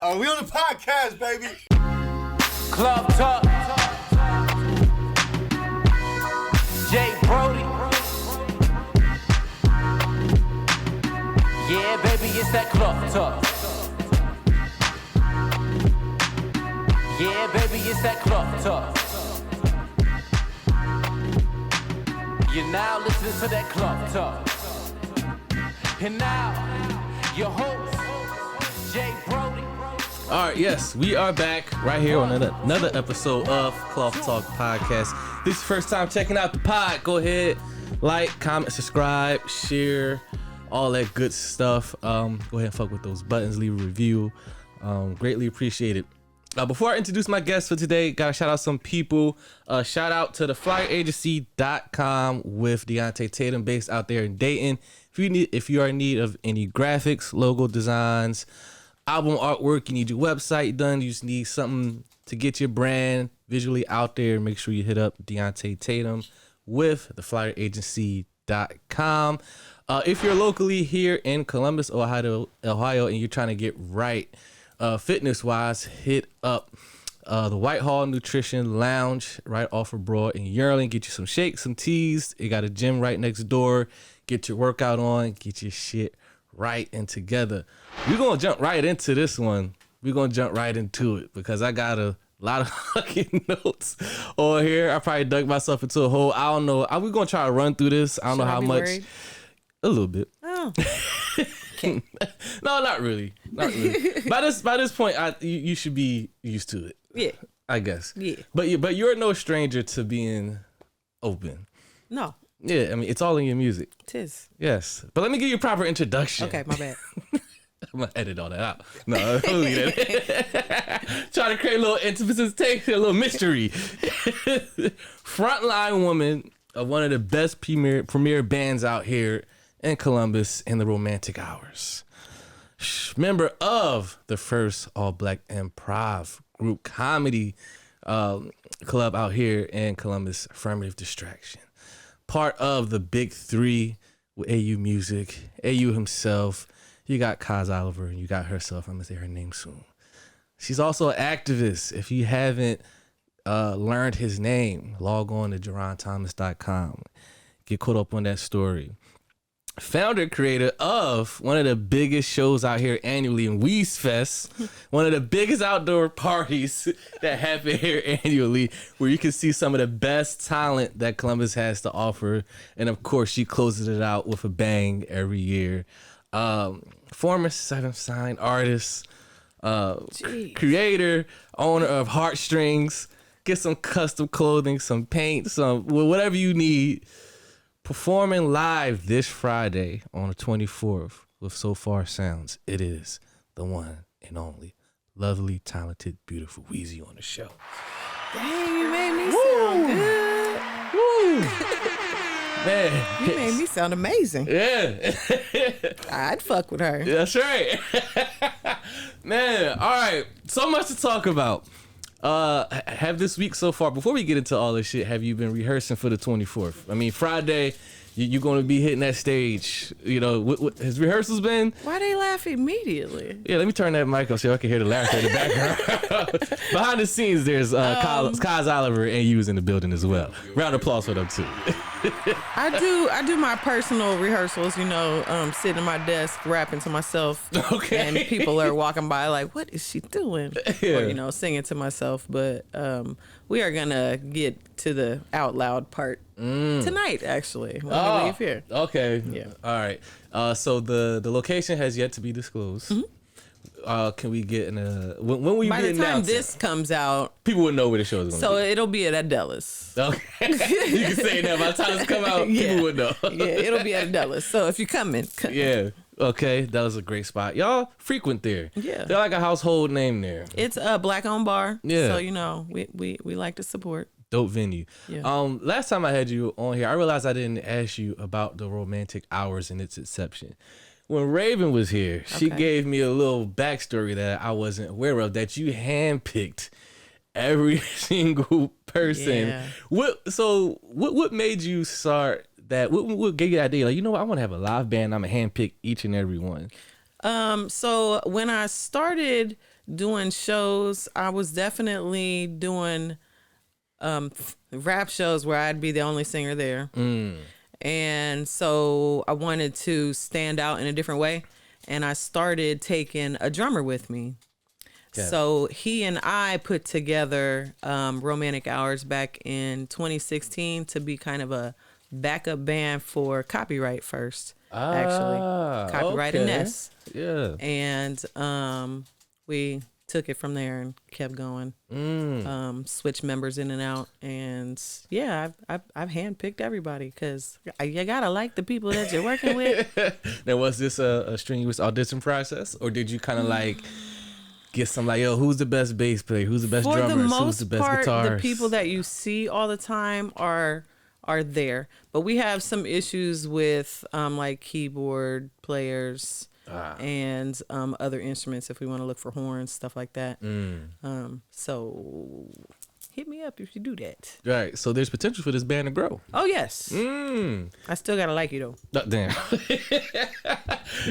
We on the podcast, baby. Club Talk. Jay Brody. Yeah, baby, it's that Club Talk. Yeah, baby, it's that Club Talk. You're now listening to that Club Talk. And now, your host, Jay Brody. All right, yes, we are back right here on another episode of Cloth Talk Podcast. This is your first time checking out the pod. Go ahead, like, comment, subscribe, share, all that good stuff. Go ahead and fuck with those buttons, leave a review. Greatly appreciate it. Before I introduce my guests for today, gotta shout out some people. Shout out to the flyeragency.com with Deontay Tatum, based out there in Dayton. If you are in need of any graphics, logo designs, album artwork, you need your website done, you just need something to get your brand visually out there, make sure you hit up Deontay Tatum with the flyeragency.com. If you're locally here in Columbus, Ohio, and you're trying to get right fitness wise, hit up the Whitehall Nutrition Lounge right off of Broad in Yearling. Get you some shakes, some teas. It got a gym right next door. Get your workout on, get your shit right and together. We're gonna jump right into this one. We're gonna jump right into it because I got a lot of fucking notes on here. I probably dug myself into a hole. I don't know. We're gonna try to run through this. I don't know how much. Worried? A little bit. Oh. Okay. No, not really. Not really. By this point, you should be used to it. Yeah. I guess. Yeah. But you're no stranger to being open. No. Yeah, I mean, it's all in your music. Tis. Yes. But let me give you a proper introduction. Okay, my bad. I'm going to edit all that out. No, don't leave that. Try to create a little emphasis, take a little mystery. Frontline woman of one of the best premier bands out here in Columbus in the Romantic Hours. Member of the first all-black improv group comedy club out here in Columbus, Affirmative Distraction. Part of the big three with AU Music, AU himself. You got Kaz Oliver and you got herself. I'm going to say her name soon. She's also an activist. If you haven't learned his name, log on to JeronThomas.com. Get caught up on that story. Founder, creator of one of the biggest shows out here annually in Weezee Fest, one of the biggest outdoor parties that happen here annually, where you can see some of the best talent that Columbus has to offer. And of course, she closes it out with a bang every year. Former Seventh Sign artist, creator, owner of Heartstrings. Get some custom clothing, some paint, some whatever you need. Performing live this Friday on the 24th with So Far Sounds. It is the one and only lovely, talented, beautiful Weezee on the show. Dang, you made me sound good. Woo! Man. You made me sound amazing. Yeah. I'd fuck with her. That's right. Man, all right. So much to talk about. Have this week so far, before we get into all this shit, have you been rehearsing for the 24th? I mean, Friday, you're going to be hitting that stage. You know, what has rehearsals been? Why they laugh immediately? Yeah, let me turn that mic up so I can hear the laughter in the background. Behind the scenes, there's Kaz Oliver and you in the building as well. Round of applause for them too. I do my personal rehearsals, you know, sitting at my desk rapping to myself. Okay. And people are walking by like, what is she doing? Yeah. Or, you know, singing to myself. But we are going to get to the out loud part tonight, actually, when we leave here. Okay. Yeah. All right. So the location has yet to be disclosed. Mm-hmm. Can we get in a when will you by be the time announcing? This comes out, people would know where the show is going to be. So it'll be at Adelis. Okay. You can say that by the time it's come out, people would know. Yeah, it'll be at Adelis. So if you're coming. Yeah. Okay, that was a great spot. Y'all frequent there. Yeah. They're like a household name there. It's a black-owned bar. Yeah. So, you know, we like to support. Dope venue. Yeah. Last time I had you on here, I realized I didn't ask you about the Romantic Hours and its inception. When Raven was here, she gave me a little backstory that I wasn't aware of, that you handpicked every single person. Yeah. What made you start that? What gave you the idea? Like, you know what? I want to have a live band. I'm going to handpick each and every one. So when I started doing shows, I was definitely doing rap shows where I'd be the only singer there. And so I wanted to stand out in a different way. And I started taking a drummer with me. Yeah. So he and I put together Romantic Hours back in 2016 to be kind of a backup band for Copyright first, actually. Copyright and Ness. Yeah. And we took it from there and kept going. Switched members in and out. And yeah, I've handpicked everybody because you got to like the people that you're working with. Now, was this a strenuous audition process, or did you kind of like get some like, yo, who's the best bass player? Who's the best drummers? Who's the best guitarist? For the most part, the people that you see all the time are there. But we have some issues with like keyboard players and other instruments if we want to look for horns, stuff like that. So hit me up if you do that. Right. So there's potential for this band to grow. Oh, yes. I still got to like you, though. Damn.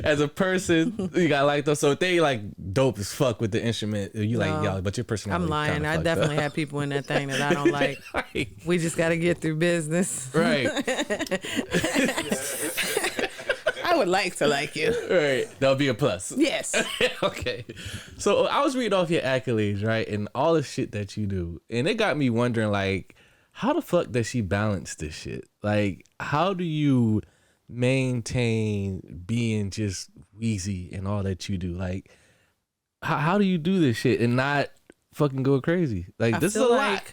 As a person, you got to like them. So if they like dope as fuck with the instrument, you like, y'all, but your personality. I'm lying. I definitely have people in that thing that I don't like. Right. We just got to get through business. Right. I would like to like you. Right. That'll be a plus. Yes. Okay. So I was reading off your accolades, right? And all the shit that you do. And it got me wondering, like, how the fuck does she balance this shit? Like, how do you maintain being just Weezee and all that you do? Like, how do you do this shit and not fucking go crazy? Like, this is a lot.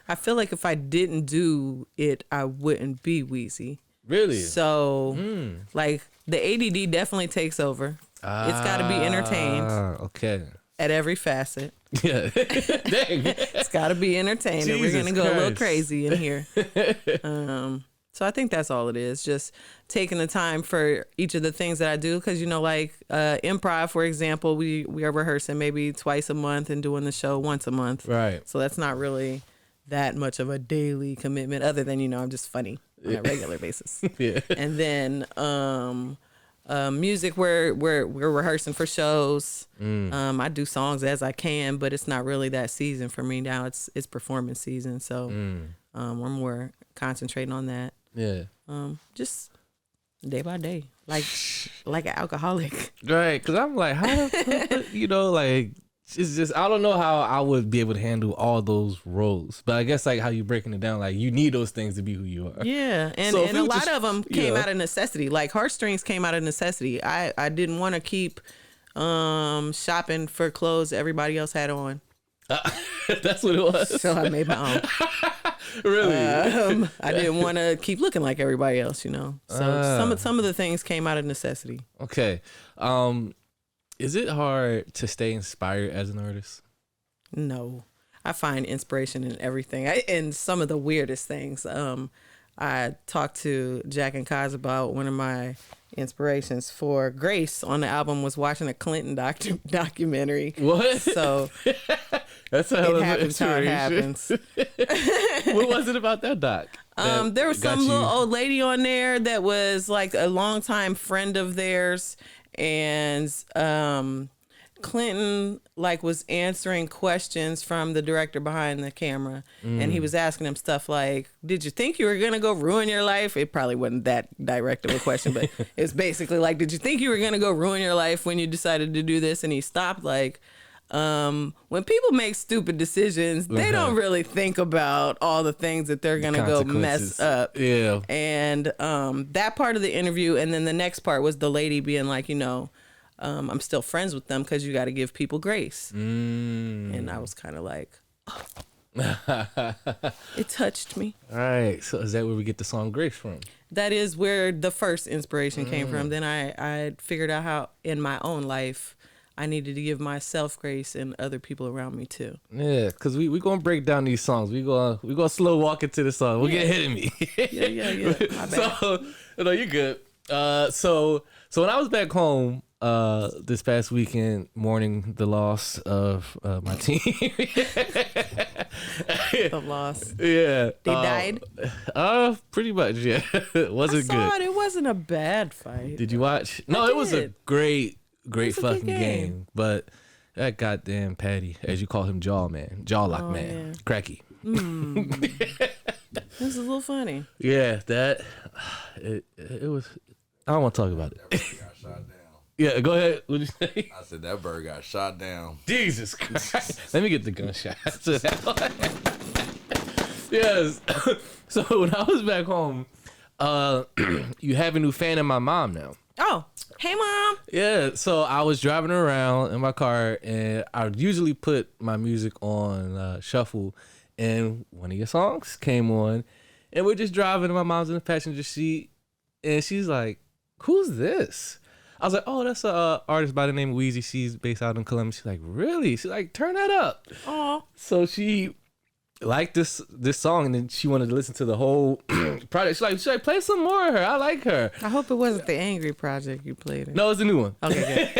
I feel like if I didn't do it, I wouldn't be Weezee. Really? So, like, the ADD definitely takes over. It's got to be entertained. Okay. At every facet. Yeah. Dang. It's got to be entertained. And we're going to go a little crazy in here. So I think that's all it is. Just taking the time for each of the things that I do. Because, you know, like improv, for example, we are rehearsing maybe twice a month and doing the show once a month. Right. So that's not really that much of a daily commitment other than, you know, I'm just funny on a regular basis. Yeah. And then music, we're rehearsing for shows. I do songs as I can, but it's not really that season for me now. It's performance season, so we're more concentrating on that. Yeah. Just day by day, like an alcoholic. Right, because I'm like, how the fuck, you know, like, it's just, I don't know how I would be able to handle all those roles, but I guess like how you breaking it down, like you need those things to be who you are. Yeah, and a lot of them came out of necessity. Like Heartstrings came out of necessity. I didn't want to keep shopping for clothes everybody else had on. That's what it was. So I made my own. Really? I didn't want to keep looking like everybody else, you know. So some of the things came out of necessity. Okay. Is it hard to stay inspired as an artist? No. I find inspiration in everything. In some of the weirdest things. I talked to Jack and Kaz about one of my inspirations for Grace on the album was watching a Clinton documentary. What? So that's a hell of an inspiration. How it happens. What was it about that doc? There was some little old lady on there that was like a longtime friend of theirs. And Clinton like was answering questions from the director behind the camera, and he was asking him stuff like, did you think you were gonna go ruin your life? It probably wasn't that direct of a question, but it's basically like, did you think you were gonna go ruin your life when you decided to do this? And he stopped like, when people make stupid decisions, they don't really think about all the things that they're gonna go mess up. Yeah. And that part of the interview, and then the next part was the lady being like, you know, I'm still friends with them because you got to give people grace. And I was kind of like, oh. It touched me. All right. So is that where we get the song Grace from? That is where the first inspiration came from. Then I figured out how in my own life I needed to give myself grace and other people around me too. Yeah, because we gonna break down these songs. We gonna slow walk into the song. We'll get hitting me. Yeah. My bad. So no, you're good. So when I was back home this past weekend, mourning the loss of my team. The loss. Yeah. They died? Pretty much, yeah. It wasn't good. I saw it. It wasn't a bad fight. Did you watch? No, it was a great fucking game. But That goddamn Patty, as you call him, Jawlock man, yeah. Cracky. This is a little funny. Yeah, that it was. I don't want to talk about it. Got shot down. Yeah, go ahead. What'd you say? I said that bird got shot down. Jesus Christ. Let me get the gunshot to that one. Yes. So when I was back home, you have a new fan of my mom now. Oh, hey, Mom. Yeah, so I was driving around in my car, and I usually put my music on shuffle, and one of your songs came on, and we're just driving, and my mom's in the passenger seat, and she's like, "Who's this?" I was like, "Oh, that's a artist by the name of Weezee. She's based out in Columbus." She's like, "Really?" She's like, "Turn that up." Oh, So she liked this song, and then she wanted to listen to the whole project. She's like, "Play some more of her. I like her." I hope it wasn't the Angry Project you played it. No, it's a new one. Okay,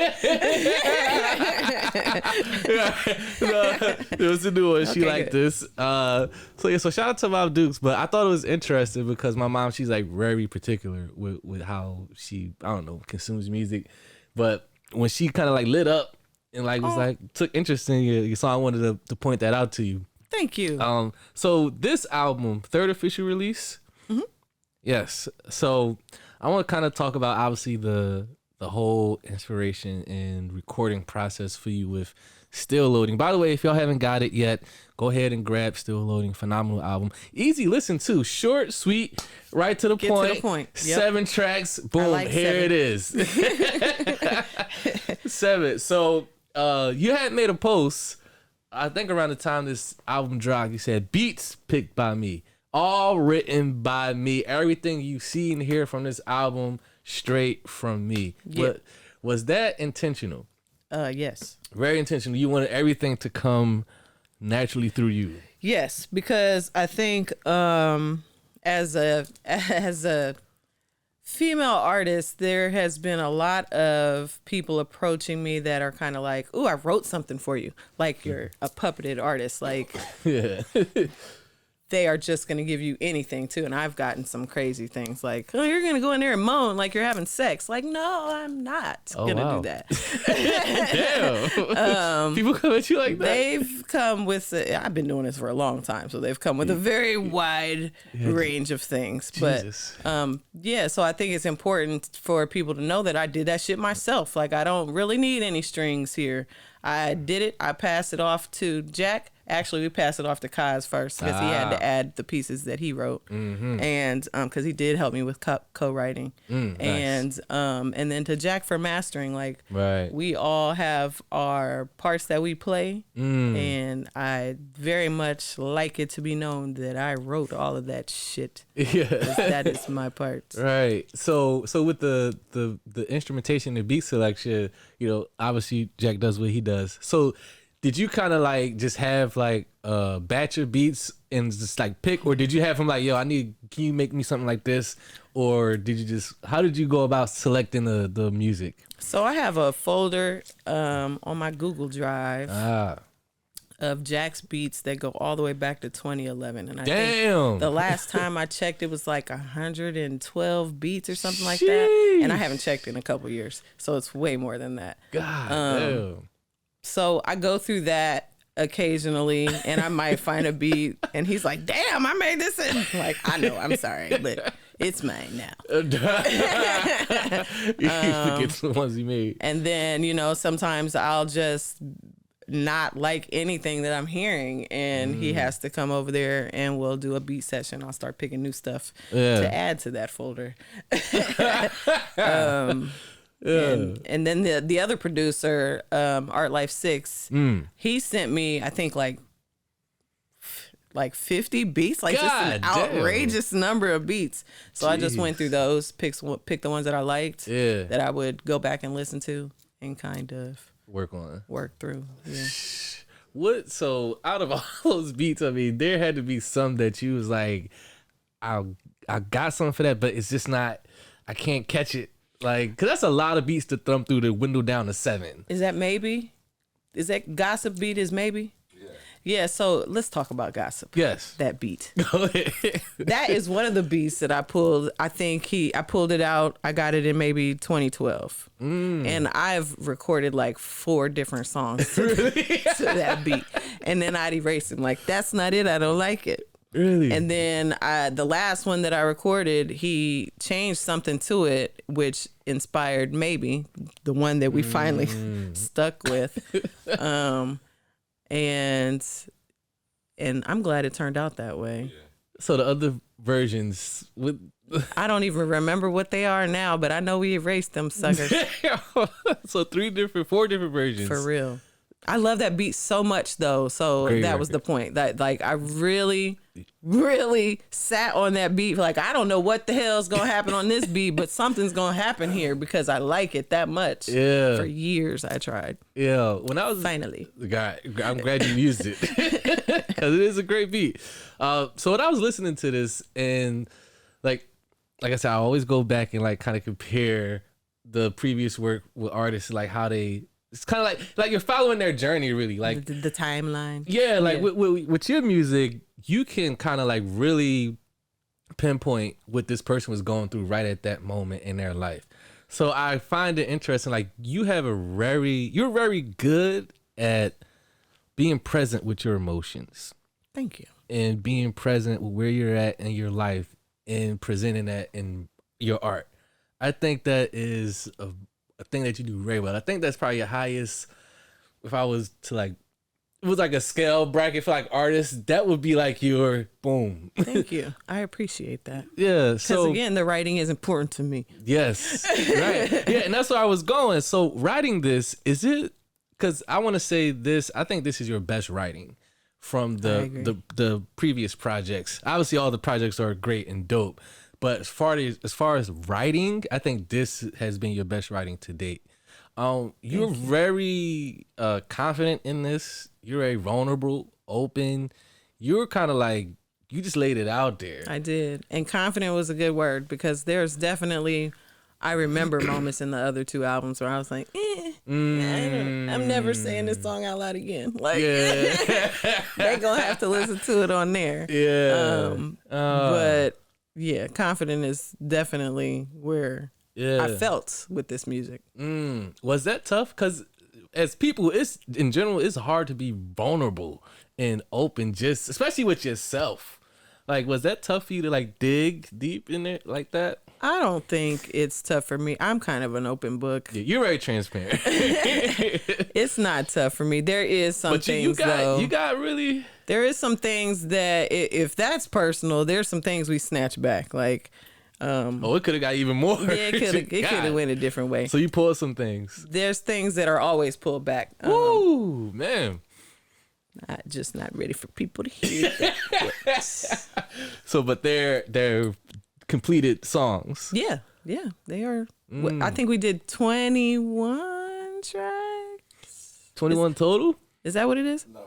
No, it was a new one. She Okay, liked good. this. So shout out to Mom Dukes. But I thought it was interesting because my mom, she's like very particular with how she, I don't know, consumes music. But when she kind of like lit up and like was like took interest in your song, I wanted to point that out to you. Thank you. So this album, third official release. Mm-hmm. Yes. So I want to kind of talk about obviously the whole inspiration and recording process for you with Still Loading. By the way, if y'all haven't got it yet, go ahead and grab Still Loading. Phenomenal album. Easy listen to. Short, sweet, right to the Get to point. the point. Yep. 7 tracks. Boom. like Here 7. it is. 7. So you had made a post, I think around the time this album dropped, you said, "Beats picked by me. All written by me. Everything you see and hear from this album, straight from me." Yeah. Was that intentional? Yes. Very intentional. You wanted everything to come naturally through you. Yes, because I think as a female artist, there has been a lot of people approaching me that are kind of like, "Ooh, I wrote something for you." Like you're a puppeted artist. Like Yeah. they are just going to give you anything too. And I've gotten some crazy things like, "Oh, you're going to go in there and moan like you're having sex." Like, no, I'm not going to do that. Damn. People come at you like that. They've come with, I've been doing this for a long time, so they've come with a very wide range of things. Jesus. But yeah, so I think it's important for people to know that I did that shit myself. Like, I don't really need any strings here. I did it. I passed it off to Jack. Actually, we passed it off to Kaz first because he had to add the pieces that he wrote, and because he did help me with co-writing, nice. And then to Jack for mastering. Like, Right. we all have our parts that we play, and I very much like it to be known that I wrote all of that shit. Yeah. That is my part. Right. So with the instrumentation and beat selection, obviously Jack does what he does. So did you kind of like just have like a batch of beats and just like pick, or did you have him like, "Yo, can you make me something like this?" Or how did you go about selecting the music? So I have a folder on my Google Drive of Jack's beats that go all the way back to 2011. And I Damn. think the last time I checked, it was like 112 beats or something like that. Sheesh. And I haven't checked in a couple years, so it's way more than that. God damn. So I go through that occasionally, and I might find a beat, and he's like, "Damn, I made this." And like, I know, I'm sorry, but it's mine now. You forget the ones he made. And then, sometimes I'll just not like anything that I'm hearing, and he has to come over there and we'll do a beat session. I'll start picking new stuff to add to that folder. And then the other producer, Art Life 6, he sent me, I think like 50 beats, like just an God damn. outrageous number of beats. So I just went through those, picked the ones that I liked, that I would go back and listen to and kind of work through. Yeah. So out of all those beats, I mean, there had to be some that you was like, I got something for that, but it's just not, I can't catch it. Like, cause that's a lot of beats to thumb through the window down to 7. Is that Maybe? Is that Gossip beat is Maybe? Yeah, so let's talk about Gossip. Yes. That beat. Go ahead. That is one of the beats that I pulled. I think I pulled it out. I got it in maybe 2012. And I've recorded like 4 different songs to that beat. And then I'd erase it. Like, that's not it. I don't like it. Really? And then the last one that I recorded, he changed something to it, which inspired maybe the one that we finally stuck with. And I'm glad it turned out that way. So the other versions with I don't even remember what they are now, but I know we erased them suckers. So 4 different versions. For real. I love that beat so much though. So Great that was the point. That like I really, really sat on that beat. Like, I don't know what the hell's gonna happen on this beat, but something's gonna happen here because I like it that much. Yeah. For years I tried. Yeah. When I was Finally. I'm glad you used it because it is a great beat. So when I was listening to this and like I said, I always go back and like kind of compare the previous work with artists, like how they. It's kind of like you're following their journey, really. Like The timeline. yeah, like with your music, you can kind of like really pinpoint what this person was going through right at that moment in their life. So I find it interesting. Like you're very good at being present with your emotions Thank you. and being present with where you're at in your life and presenting that in your art. I think that is a thing that you do very well. I think that's probably your highest. If I was to like, it was like a scale bracket for like artists, that would be like your boom. Thank you. I appreciate that. Yeah. Because So again, the writing is important to me. yes, right. Yeah, and that's where I was going. So writing this, is it? Because I want to say this. I think this is your best writing from the previous projects. Obviously, all the projects are great and dope. But as far as writing, I think this has been your best writing to date. You're very confident in this. You're very vulnerable, open. You're kind of like, you just laid it out there. I did. And confident was a good word because there's definitely, I remember moments in the other 2 albums where I was like, I'm never saying this song out loud again. Like, Yeah. they're going to have to listen to it on there. Yeah. But yeah, confident is definitely where I felt with this music. Was that tough? Because as people, it's in general, it's hard to be vulnerable and open, just especially with yourself. Like, was that tough for you to like dig deep in it like that? I don't think it's tough for me. I'm kind of an open book. Yeah, you're very transparent. It's not tough for me. There is some things though. You got really. There is some things that if that's personal, there's some things we snatch back. Like, It could have got even more. yeah, it could have went a different way. So you pulled some things. There's things that are always pulled back. Ooh, man. Just not ready for people to hear that. So, but they're completed songs. Yeah, they are. I think we did 21 tracks. 21 total? Is that what it is? No.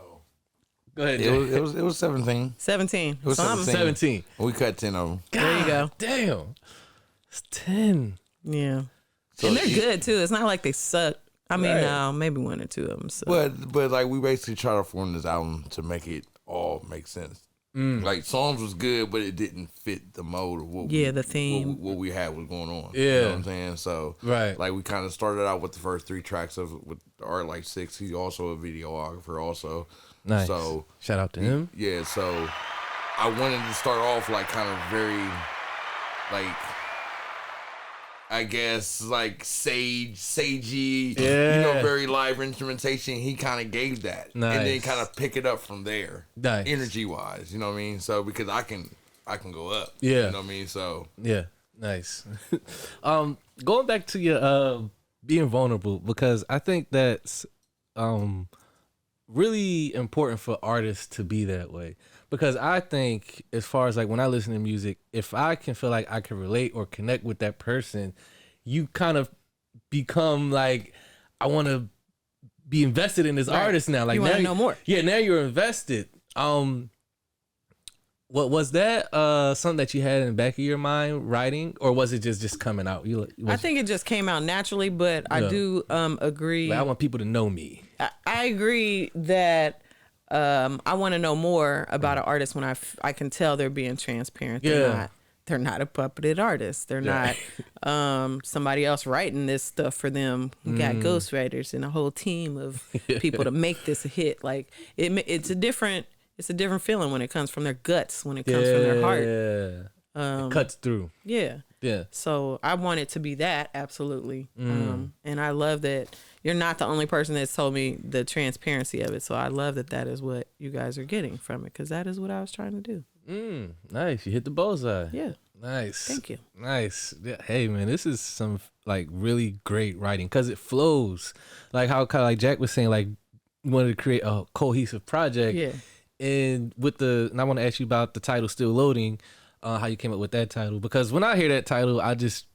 Go ahead. It was 17. 17. It was So I'm- 17. We cut 10 of them. There you go. Damn. It's 10. Yeah. So And they're you- good too. It's not like they suck. I mean, Right. no, maybe 1 or 2 of them. So. But like we basically try to form this album to make it all make sense. Like songs was good, but it didn't fit the mode of what the theme. what we had was going on. Yeah. You know what I'm saying? So Right. like we kind of started out with the first 3 tracks with Art Like 6. He's also a videographer also. Nice. So Shout out to him. yeah, so I wanted to start off like kind of very like I guess like sagey, Yeah. you know, very live instrumentation. He kind of gave that, and then Nice. kind of pick it up from there, Nice. energy wise. You know what I mean? So because I can go up. Yeah. You know what I mean? So Yeah, nice. Going back to your being vulnerable, because I think that's really important for artists to be that way. Because I think as far as like when I listen to music, if I can feel like I can relate or connect with that person, you kind of become like, I want to be invested in this Right. artist now. Like You now wanna know more. Yeah, now you're invested. What was that something that you had in the back of your mind writing, or was it just coming out? I think it just came out naturally, but I Yeah. do agree. Like, I want people to know me. I agree that I want to know more about an artist when I can tell they're being transparent. They're not a puppeted artist. They're not somebody else writing this stuff for them. We got ghostwriters and a whole team of people to make this a hit. Like it's a different feeling when it comes from their guts, when it comes from their heart. It cuts through. Yeah. Yeah. So I want it to be that, absolutely. And I love that you're not the only person that's told me the transparency of it. So I love that is what you guys are getting from it, because that is what I was trying to do. Nice. You hit the bullseye. Yeah. Nice. Thank you. Nice. Yeah. Hey, man, this is some like really great writing because it flows. Like how kind of like Jack was saying, like you wanted to create a cohesive project. Yeah. And I want to ask you about the title "Still Loading," how you came up with that title, because when I hear that title, I just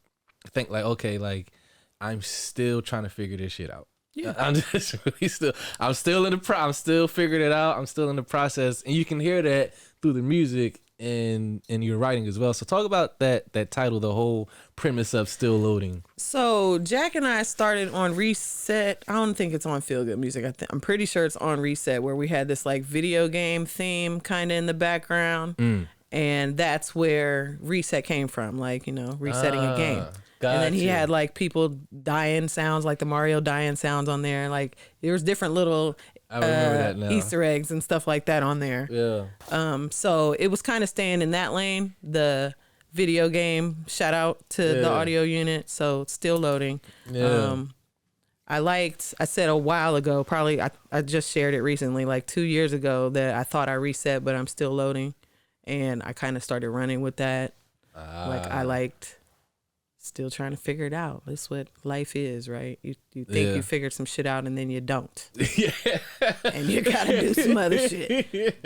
think like, okay, like I'm still trying to figure this shit out. Yeah. I'm just really I'm still figuring it out. I'm still in the process, and you can hear that through the music and your writing as well. So talk about that title, the whole premise of "Still Loading." So Jack and I started on Reset. I don't think it's on Feel Good Music. I'm pretty sure it's on Reset, where we had this like video game theme kind of in the background. And that's where Reset came from, like, resetting a game. And then he had like people dying sounds, like the Mario dying sounds on there. Like there was different little I remember that now. Easter eggs and stuff like that on there. Yeah. So it was kind of staying in that lane, the video game. Shout out to the audio unit. So Still Loading. Yeah. I said a while ago, probably I just shared it recently, like 2 years ago, that I thought I reset, but I'm still loading. And I kind of started running with that. Like I liked still trying to figure it out. That's what life is, right? You think you figured some shit out and then you don't. Yeah. And you gotta do some other shit.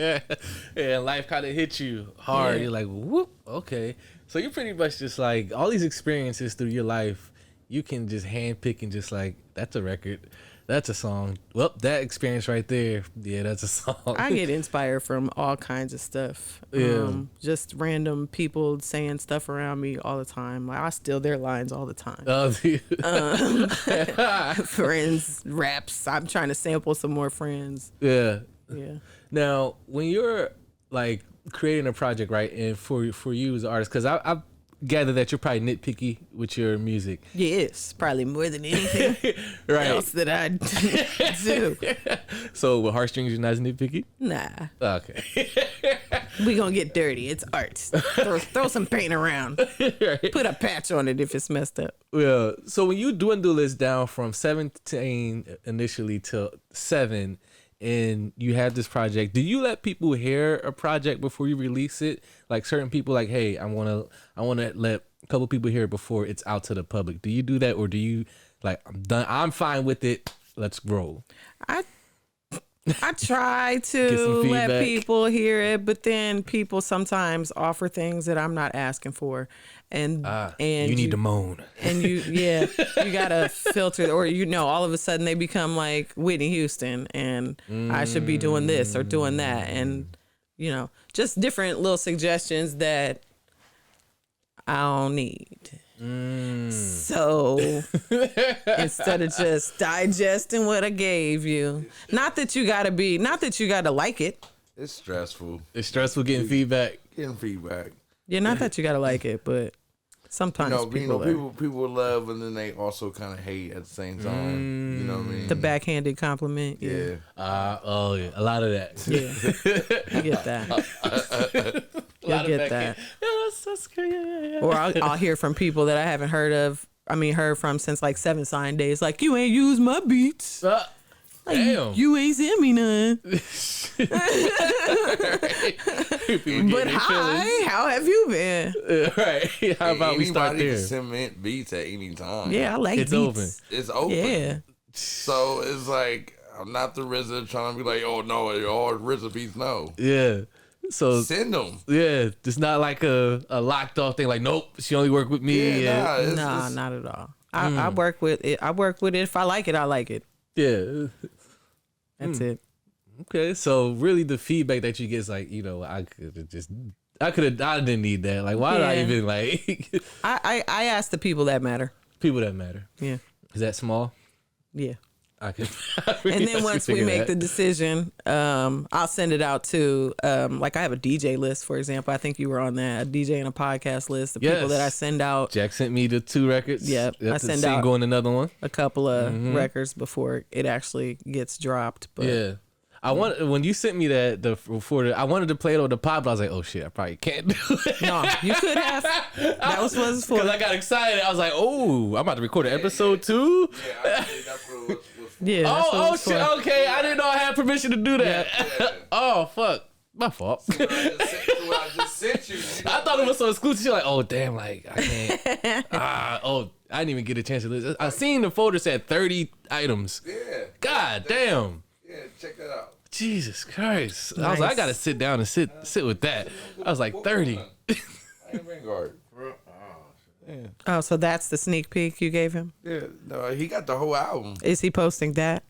Yeah, life kind of hit you hard. Yeah. You're like, whoop, okay. So you're pretty much just like all these experiences through your life, you can just handpick and just like, that's a record. That's a song. Well, that experience right there, yeah, that's a song. I get inspired from all kinds of stuff. Yeah. Just random people saying stuff around me all the time. Like I steal their lines all the time. Oh, Friends, raps. I'm trying to sample some more Friends. yeah. Yeah. Now, when you're like creating a project, right, and for you as an artist, because I gather that you're probably nitpicky with your music. Yes, probably more than anything Right. else that I do. So with heartstrings, you're not as nitpicky? Nah, Okay. we gonna get dirty. It's art. Throw some paint around. Right. Put a patch on it if it's messed up. Well, so when you dwindle this down from 17 initially to 7, and you have this project, do you let people hear a project before you release it? Like certain people, like, hey, I wanna let a couple people hear it before it's out to the public. Do you do that, or do you like, I'm done, I'm fine with it, let's roll? I try Get some to let feedback. people hear it, but then people sometimes offer things that I'm not asking for, and You need to moan. and you gotta filter, or all of a sudden they become like Whitney Houston, and I should be doing this or doing that, and just different little suggestions that I don't need. So instead of just digesting what I gave you, not that you gotta like it. It's stressful. It's stressful getting feedback. Getting feedback. Yeah, not that you gotta like it, but sometimes people love, and then they also kind of hate at the same time. You know what I mean? the backhanded compliment. Yeah. Oh yeah, a lot of that. Yeah, you get that. You'll get that. Yeah, that's good. Yeah. Or I'll hear from people that I haven't heard from since like 7 Sign days. Like, you ain't used my beats. Like, Damn. you ain't sent me none. But hi, how have you been? Right. How about we start Anybody there? can submit beats at any time. Yeah, I like It's beats. open. It's open. Yeah. So it's like, I'm not the RZA trying to be like, oh no, all RZA beats. No. Yeah. So Send them. yeah, it's not like a locked off thing. Like, nope, she only work with me. Yeah, and- nah, it's, Not at all. I work with it. I work with it. If I like it, I like it. yeah. That's it. Okay, so really the feedback that you get is like, I didn't need that. Like, why did I Yeah. even like I ask the people that matter. people that matter? Yeah. Is that small? Yeah. I could. And then once we make the decision, I'll send it out to like I have a DJ list, for example. I think you were on that, a DJ and a podcast list. The people that I send out. Jack sent me the 2 records. Yep. I send out going another one. A couple of records before it actually gets dropped. But yeah. When you sent me I wanted to play it on the pod, but I was like, oh shit, I probably can't do it. No, you could have. That was what it was for. Because I got excited. I was like, oh, I'm about to record an episode 2. Yeah, that's what it was for. Yeah. Oh shit. Okay, I didn't know I had permission to do that. Yeah. Oh fuck, my fault. So I just sent you. I thought it was so exclusive. You're like, oh damn, like I can't. I didn't even get a chance to listen. I seen the folder said 30 items. Yeah. God damn. Yeah, check that out. Jesus Christ. Nice. I was like, I gotta sit down and sit with that. I was like 30. I ain't Vanguard. Oh, so that's the sneak peek you gave him? Yeah, no, he got the whole album. Is he posting that?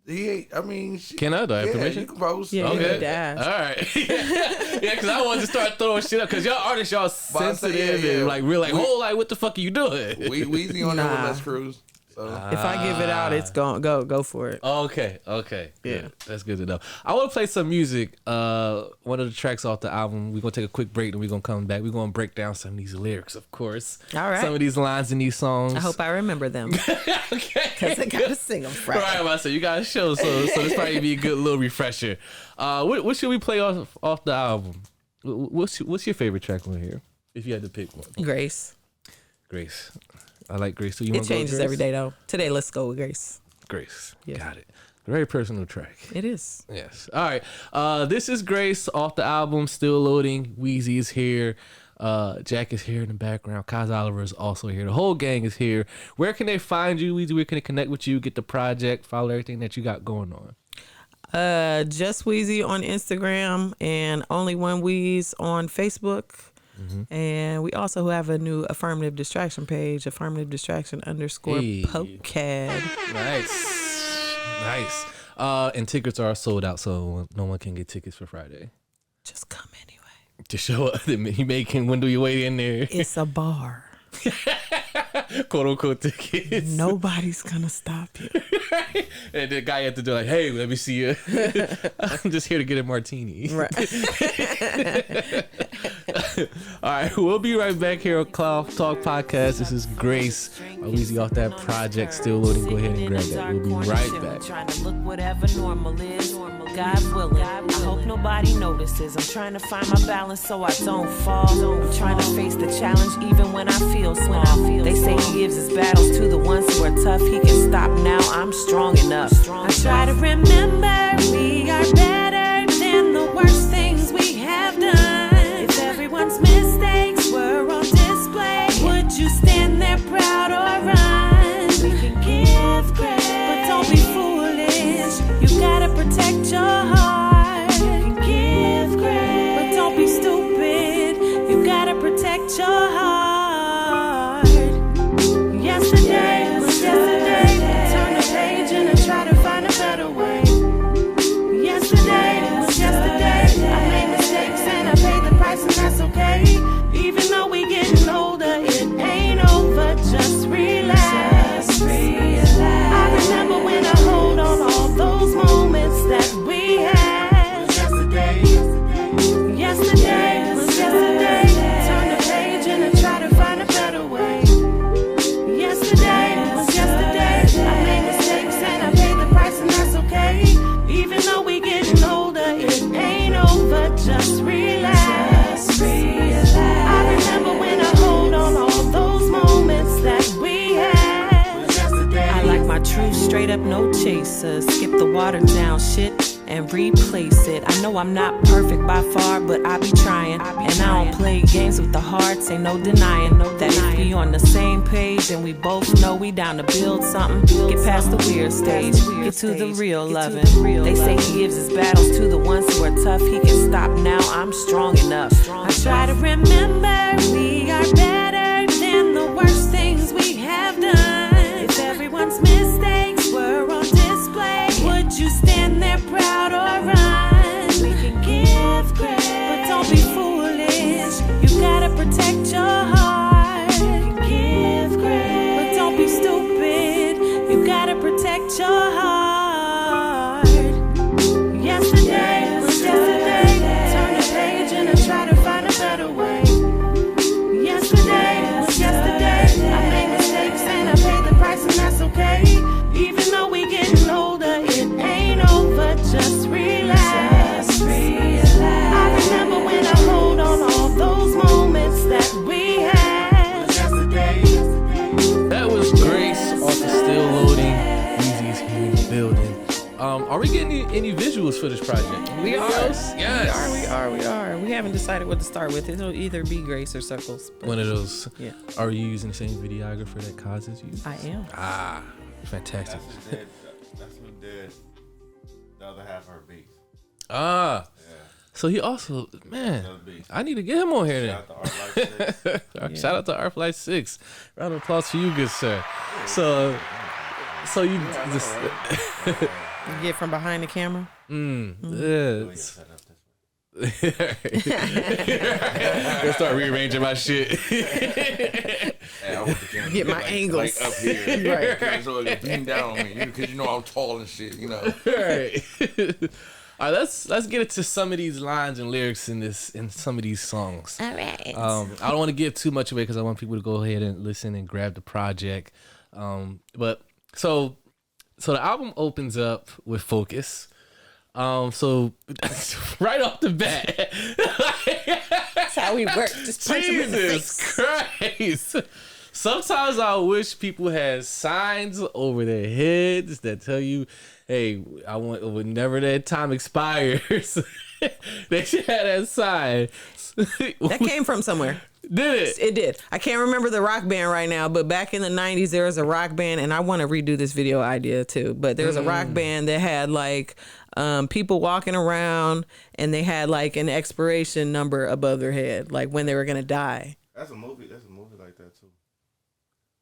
He ain't, I mean, Can I? Do I have permission? You can post. Yeah, you Okay. need to ask. All right. Yeah, because I wanted to start throwing shit up because y'all artists, y'all sensitive and like real, like, what the fuck are you doing? Weezee on there with Let's Cruise. So. If I give it out, it's going go for it. Okay. Yeah. Good. That's good to know. I want to play some music. One of the tracks off the album. We're going to take a quick break and we're going to come back. We're going to break down some of these lyrics, of course. All right. Some of these lines in these songs. I hope I remember them. Okay. Because I got to sing them All right. right, so you got a show, so this probably be a good little refresher. What should we play off the album? What's your favorite track on here? If you had to pick one. Grace. Grace. I like Grace. So you It want to go with changes Grace? every day, though. Today, let's go with Grace. Grace. Yeah. Got it. Very personal track. It is. Yes. All right. This is Grace off the album Still Loading. Weezee is here. Jack is here in the background. Kaz Oliver is also here. The whole gang is here. Where can they find you, Weezee? Where can they connect with you? Get the project. Follow everything that you got going on. Just Weezee on Instagram and Only One Weez on Facebook. And we also have a new Affirmative Distraction page, Affirmative Distraction _ Pokecad. Nice. And tickets are sold out, so no one can get tickets for Friday. Just come anyway. To show up, you making when do you wait in there? It's a bar. Quote unquote tickets. Nobody's gonna stop you. And the guy had to do like, hey, let me see you. I'm just here to get a martini. Right. All right, we'll be right back here on Cloud Talk Podcast. This is Grace. Weezee off that project, Still Loading. Go ahead and grab that. We'll be right back. Trying to look whatever normal is. God willing. I hope nobody notices. I'm trying to find my balance so I don't fall. I'm trying to face the challenge even when I feel small. They say he gives his battles to the ones who are tough. He can stop now. I'm strong enough. I try to remember we are better than the worst things we have done. If everyone's mistakes were on display, would you stand there proud or run? We can give grace, but don't be foolish. You gotta protect your heart. You can give grace, but don't be stupid. You gotta protect your heart. Yesterday was yesterday. Turn the page and I try to find a better way. Yesterday was yesterday. I made mistakes and I paid the price and that's okay. Even though we getting older, it ain't over. Just relax. I remember when I hold on all those moments that we had. Yesterday was yesterday. Turn the page and I try to find a better way. Yesterday was yesterday. I made mistakes and I paid the price and that's okay. Even though we getting older, it ain't over. Just relax. I remember when I hold on all those moments that we had. I like my truth straight up, no chaser. Skip the watered down shit and replace it. I know I'm not perfect by far, but I be trying. And I don't play games with the hearts, ain't no denying that if we on the same page and we both know we down to build something, get past the weird stage, get to the real loving. They say he gives his battles to the ones who are tough. He can stop now, I'm strong enough. I try to remember we are better than the worst things we have done. If everyone's mistakes were on display, would you stand there proud or run? We can give grace, but don't be foolish. You gotta protect your heart. We can give grace, but don't be stupid. You gotta protect your heart. Are we getting any visuals for this project? We are. Yes. We are. We haven't decided what to start with. It'll either be Grace or Circles. but- One of those. Yeah. Are you using the same videographer that Causes you? I am. Ah, fantastic. That's who did the other half of her beats. Ah. Yeah. So he also, man, Another beast. I need to get him on here then. Shout out to Art Life 6. Shout out to Art Life 6. Round of applause for you, good sir. So you just, You get from behind the camera. yeah. Set up this way. Let's start rearranging my shit. Hey, I want the camera Get to be my angles. like up here, Right. Okay, so it beam down on me because you know I'm tall and shit. You know. Right. All right, let's get into some of these lines and lyrics in some of these songs. All right. I don't want to give too much away because I want people to go ahead and listen and grab the project. But so the album opens up with Focus. So right off the bat, That's how we work. Just punch them in the Jesus face. Christ. Sometimes I wish people had signs over their heads that tell you, hey, I want whenever that time expires, they should have that sign. That came from somewhere. Did it? It did. I can't remember the rock band right now, but back in the 90s, there was a rock band, and I want to redo this video idea too. But there was a rock band that had like people walking around, and they had like an expiration number above their head, like when they were going to die. That's a movie. There's a movie like that too.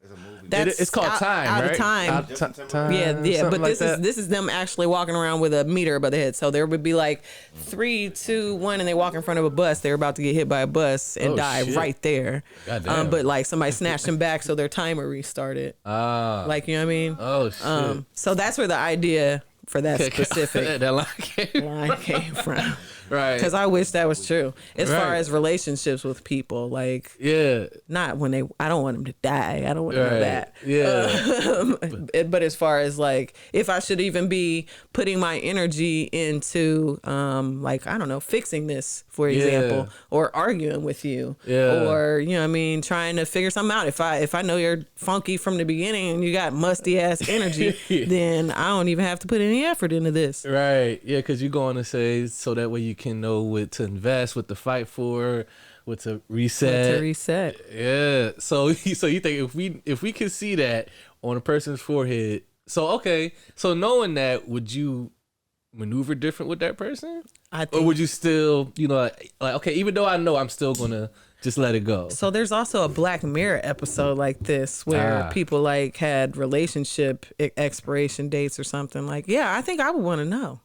There's a movie. That's It's called Time, Out right? of Time. Out of Time. Yeah, something but like this that. is them actually walking around with a meter above their head. So there would be like 3, 2, 1, and they walk in front of a bus. They're about to get hit by a bus and Oh, die shit. right there. Goddamn. But like somebody snatched them back, so their timer restarted. Like, you know what I mean? Oh shit. So that's where the idea for that specific that line came. line came from. Right. Because I wish that was true. As far Right. as relationships with people, like Yeah. not when I don't want them to die. I don't want to know that. Yeah. But as far as like if I should even be putting my energy into like I don't know, fixing this, for example, or arguing with you, or you know what I mean, trying to figure something out. If I know you're funky from the beginning and you got musty ass energy, then I don't even have to put any effort into this. Right. Yeah, because you're going to say so that way you can know what to invest, what to fight for, what to reset. To reset. Yeah. So you think if we can see that on a person's forehead, so knowing that, would you maneuver different with that person? I think. Or would you still, like okay, even though I know I'm still gonna just let it go. So there's also a Black Mirror episode like this where people like had relationship expiration dates or something. Like, yeah, I think I would want to know.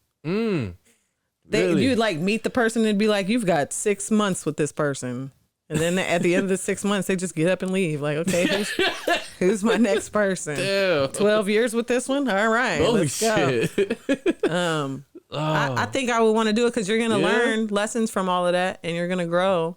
Really? You'd like meet the person and be like, you've got 6 months with this person. And then at the end of the 6 months, they just get up and leave. Like, okay, who's my next person? Damn. 12 years with this one? All right, Holy let's go. shit. I think I would want to do it because you're going to learn lessons from all of that and you're going to grow.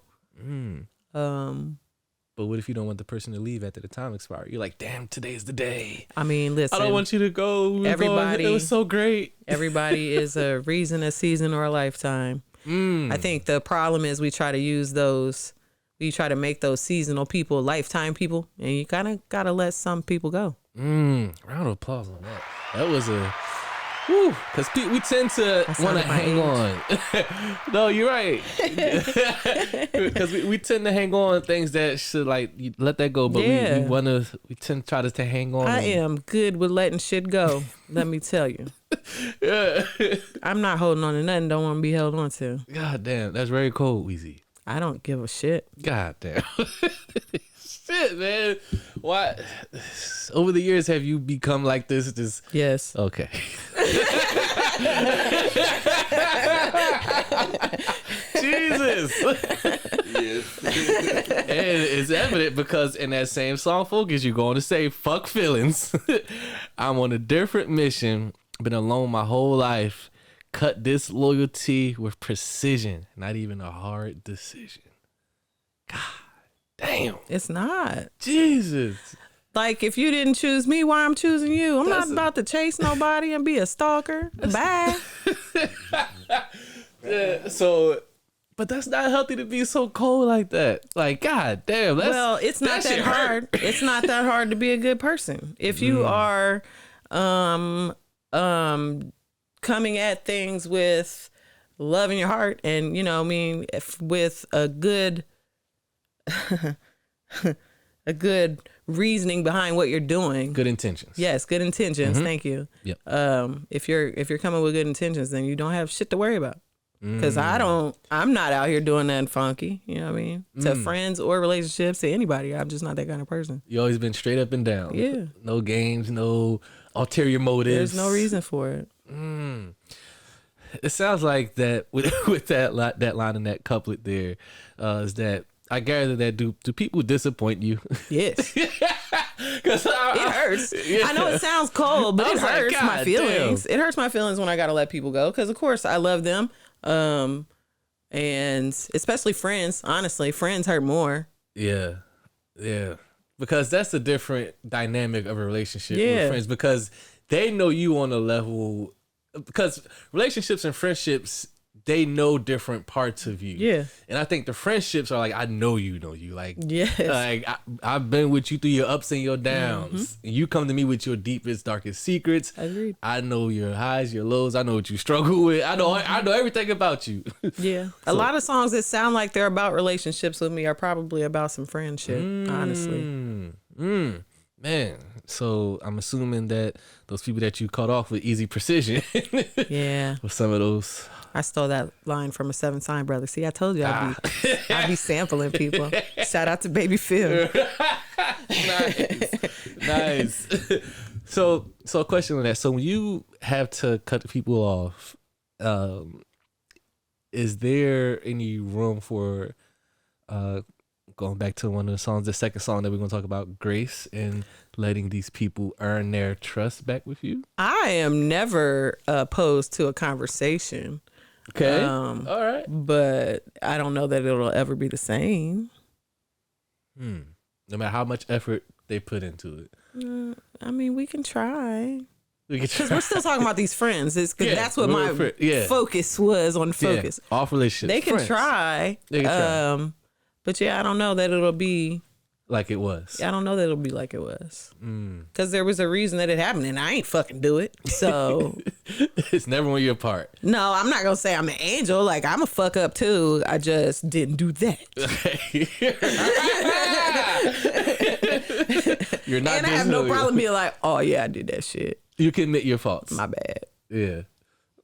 But what if you don't want the person to leave after the time expires? You're like, damn, today's the day. I mean, listen. I don't want you to go. Everybody- It was so great. Everybody is a reason, a season, or a lifetime. I think the problem is we try to use those, we try to make those seasonal people lifetime people, and you kind of got to let some people go. Round of applause on that. That was a... Woo, because we tend to want to sounded my hang on. No, you're right. Because we tend to hang on things that should like you let that go, but Yeah. we tend to try to hang on. I and- am good with letting shit go. Let me tell you. Yeah. I'm not holding on to nothing. Don't want to be held on to. God damn, that's very cold, Weezee. I don't give a shit. God damn. Shit, man. Why? Over the years, have you become like this? Just Yes. okay. Jesus. Yes. And it's evident because in that same song, Focus, you're going to say, fuck feelings. I'm on a different mission. Been alone my whole life. Cut disloyalty with precision. Not even a hard decision. God damn. It's not. Jesus. Like, if you didn't choose me, why I'm choosing you? I'm not about to chase nobody and be a stalker. Bye. Yeah, so, but that's not healthy to be so cold like that. Like, God damn. Well, it's not that shit hurt. hard. It's not that hard to be a good person. If you are coming at things with love in your heart and, you know, I mean, with a good a good reasoning behind what you're doing. Good intentions. Yes, good intentions. Thank you. Yep. If you're coming with good intentions, then you don't have shit to worry about. Because I'm not out here doing nothing funky. You know what I mean? To friends or relationships, to anybody. I'm just not that kind of person. You always been straight up and down. Yeah. No games, no ulterior motives. There's no reason for it. It sounds like that with that line and that couplet there, is that I gather that do people disappoint you? Yes. Because it hurts. I know it sounds cold, but it hurts my feelings. It hurts my feelings when I gotta let people go. Because of course I love them, and especially friends. Honestly, friends hurt more. Yeah, because that's a different dynamic of a relationship with friends, because they know you on a level. Because relationships and friendships, they know different parts of you. Yeah. And I think the friendships are like, I know you. Like, yes. Like I've been with you through your ups and your downs. And you come to me with your deepest, darkest secrets. Agreed. I know your highs, your lows. I know what you struggle with. I know everything about you. Yeah. A lot of songs that sound like they're about relationships with me are probably about some friendship, honestly. Man. So I'm assuming that those people that you cut off with easy precision. Yeah. With some of those. I stole that line from a Seven Sign brother. See, I told you I'd be sampling people. Shout out to Baby Phil. Nice. So a question on that. So when you have to cut the people off, is there any room for going back to one of the songs, the second song that we're going to talk about, grace, and letting these people earn their trust back with you? I am never opposed to a conversation. Okay. All right. But I don't know that it'll ever be the same. No matter how much effort they put into it. I mean, we can try. Because we're still talking about these friends. That's what my focus was on focus. Yeah, off relationships. They can friends. try. They can try. But yeah, I don't know that it'll be like it was. I don't know that it'll be like it was. Because there was a reason that it happened, and I ain't fucking do it. So it's never on your part. No, I'm not gonna say I'm an angel. Like, I'm a fuck up too. I just didn't do that. You're not. And I have no problem being like, oh yeah, I did that shit. You can admit your faults. My bad. Yeah.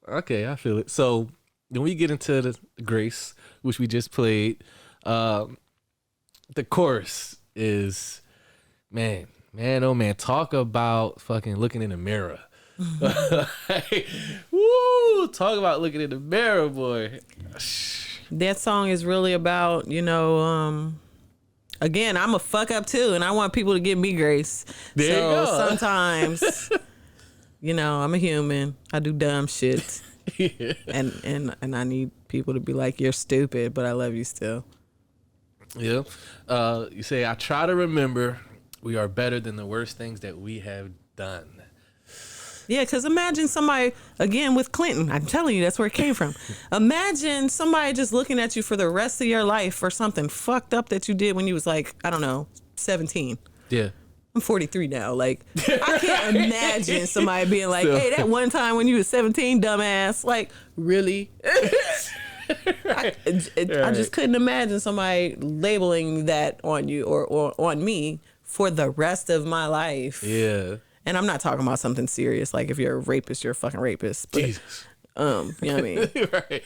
Okay, I feel it. So when we get into the grace, which we just played, the chorus is, man, oh man, talk about fucking looking in the mirror. Woo, talk about looking in the mirror, boy. That song is really about, again, I'm a fuck up too, and I want people to give me grace. There you go. Sometimes, I'm a human. I do dumb shit. Yeah. And I need people to be like, you're stupid, but I love you still. Yeah. You say, I try to remember we are better than the worst things that we have done. Yeah, because imagine somebody, again, with Clinton. I'm telling you, that's where it came from. Imagine somebody just looking at you for the rest of your life for something fucked up that you did when you was like, I don't know, 17. Yeah. I'm 43 now. Like, I can't imagine somebody being like, hey, that one time when you was 17, dumbass. Like, really? I just couldn't imagine somebody labeling that on you or on me for the rest of my life. Yeah. And I'm not talking about something serious. Like, if you're a rapist, you're a fucking rapist. But, Jesus. you know what I mean? Right.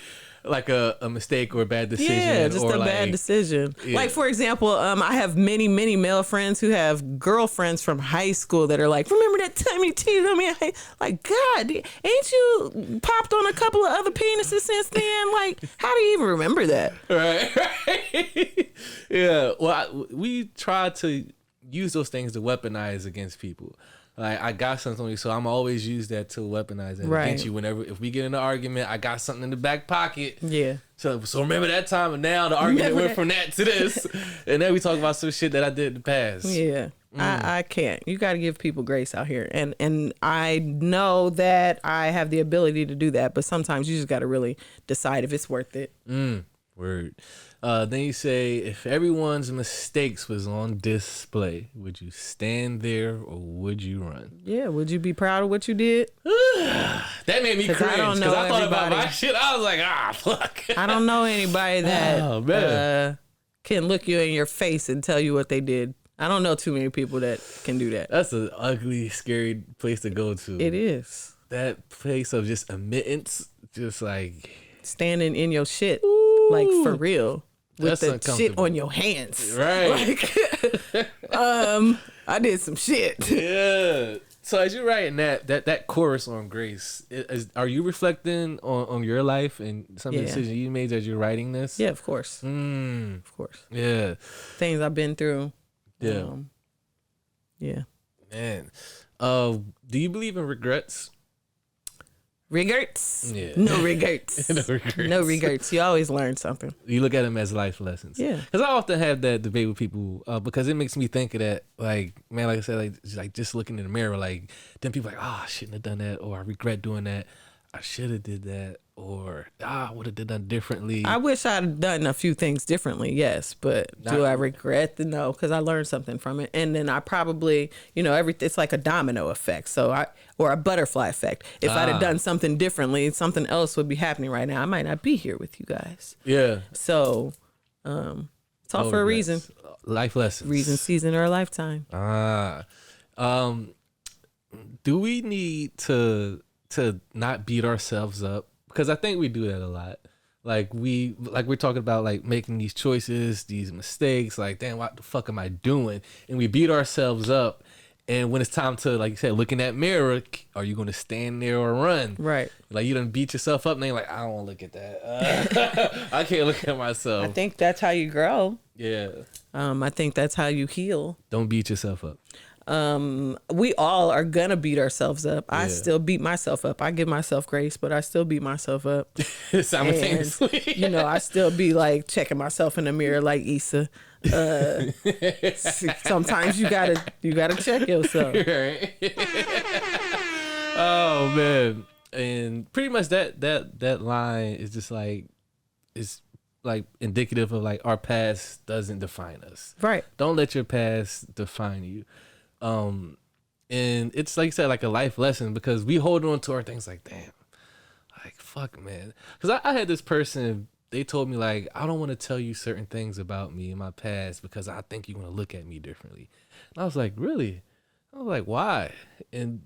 Like a mistake or a bad decision. Yeah, just a bad decision. Yeah. Like, for example, I have many, many male friends who have girlfriends from high school that are like, remember that time you cheated on me? Like, God, ain't you popped on a couple of other penises since then? Like, how do you even remember that? Right. Yeah. Well, we try to use those things to weaponize against people. Like, I got something on you, so I'm always use that to weaponize it against you. If we get in an argument, I got something in the back pocket. Yeah. So remember that time, and now the argument went from that to this, and then we talk about some shit that I did in the past. Yeah. I can't. You got to give people grace out here, and I know that I have the ability to do that, but sometimes you just got to really decide if it's worth it. Word. Then you say, if everyone's mistakes was on display, would you stand there or would you run? Yeah, would you be proud of what you did? That made me 'Cause cringe I don't because know I thought about everybody. my shit. I was like, fuck. I don't know anybody that Oh, man. can look you in your face and tell you what they did. I don't know too many people that can do that. That's an ugly, scary place to go to. It is. That place of just admittance, just like, Standing in your shit, like for real. With That's the shit uncomfortable. on your hands. Right. Like, I did some shit. yeah. So as you're writing that chorus on Grace, are you reflecting on your life and some Yeah. decisions you made as you're writing this? Yeah, of course. Mm, Of course. yeah. Things I've been through. Yeah. Yeah. Man. Do you believe in regrets? Regrets? Yeah. No regrets. No regrets. No regrets. You always learn something. You look at them as life lessons. Yeah. Because I often have that debate with people because it makes me think of that, like, man, like I said, like just looking in the mirror, like, then people are like, I shouldn't have done that, or I regret doing that. I should have did that, or I would have done differently. I wish I'd done a few things differently, yes, but do I regret the no? Because I learned something from it, and then I probably, it's like a domino effect, or a butterfly effect. If I'd have done something differently, something else would be happening right now. I might not be here with you guys. Yeah. So, it's all No for a regrets. reason. Life lessons. Reason, season, or a lifetime. Do we need to not beat ourselves up? Because I think we do that a lot. We're talking about like making these choices, these mistakes, like, damn, what the fuck am I doing? And we beat ourselves up. And when it's time to, like you said, look in that mirror, are you going to stand there or run? Right. Like, you done beat yourself up and then you're like, I don't want to look at that. I can't look at myself. I think that's how you grow. Yeah. I think that's how you heal. Don't beat yourself up. We all are gonna beat ourselves up. I Yeah. still beat myself up. I give myself grace, but I still beat myself up. Simultaneously. And, I still be like checking myself in the mirror like Issa. Sometimes you gotta check yourself. Right. Oh man. And pretty much that line is just like, it's like indicative of like our past doesn't define us. Right. Don't let your past define you. And it's like you said, like a life lesson, because we hold on to our things like, damn, like, fuck, man. Because I had this person, they told me, like, I don't want to tell you certain things about me in my past because I think you're going to look at me differently. And I was like, really? I was like, why? And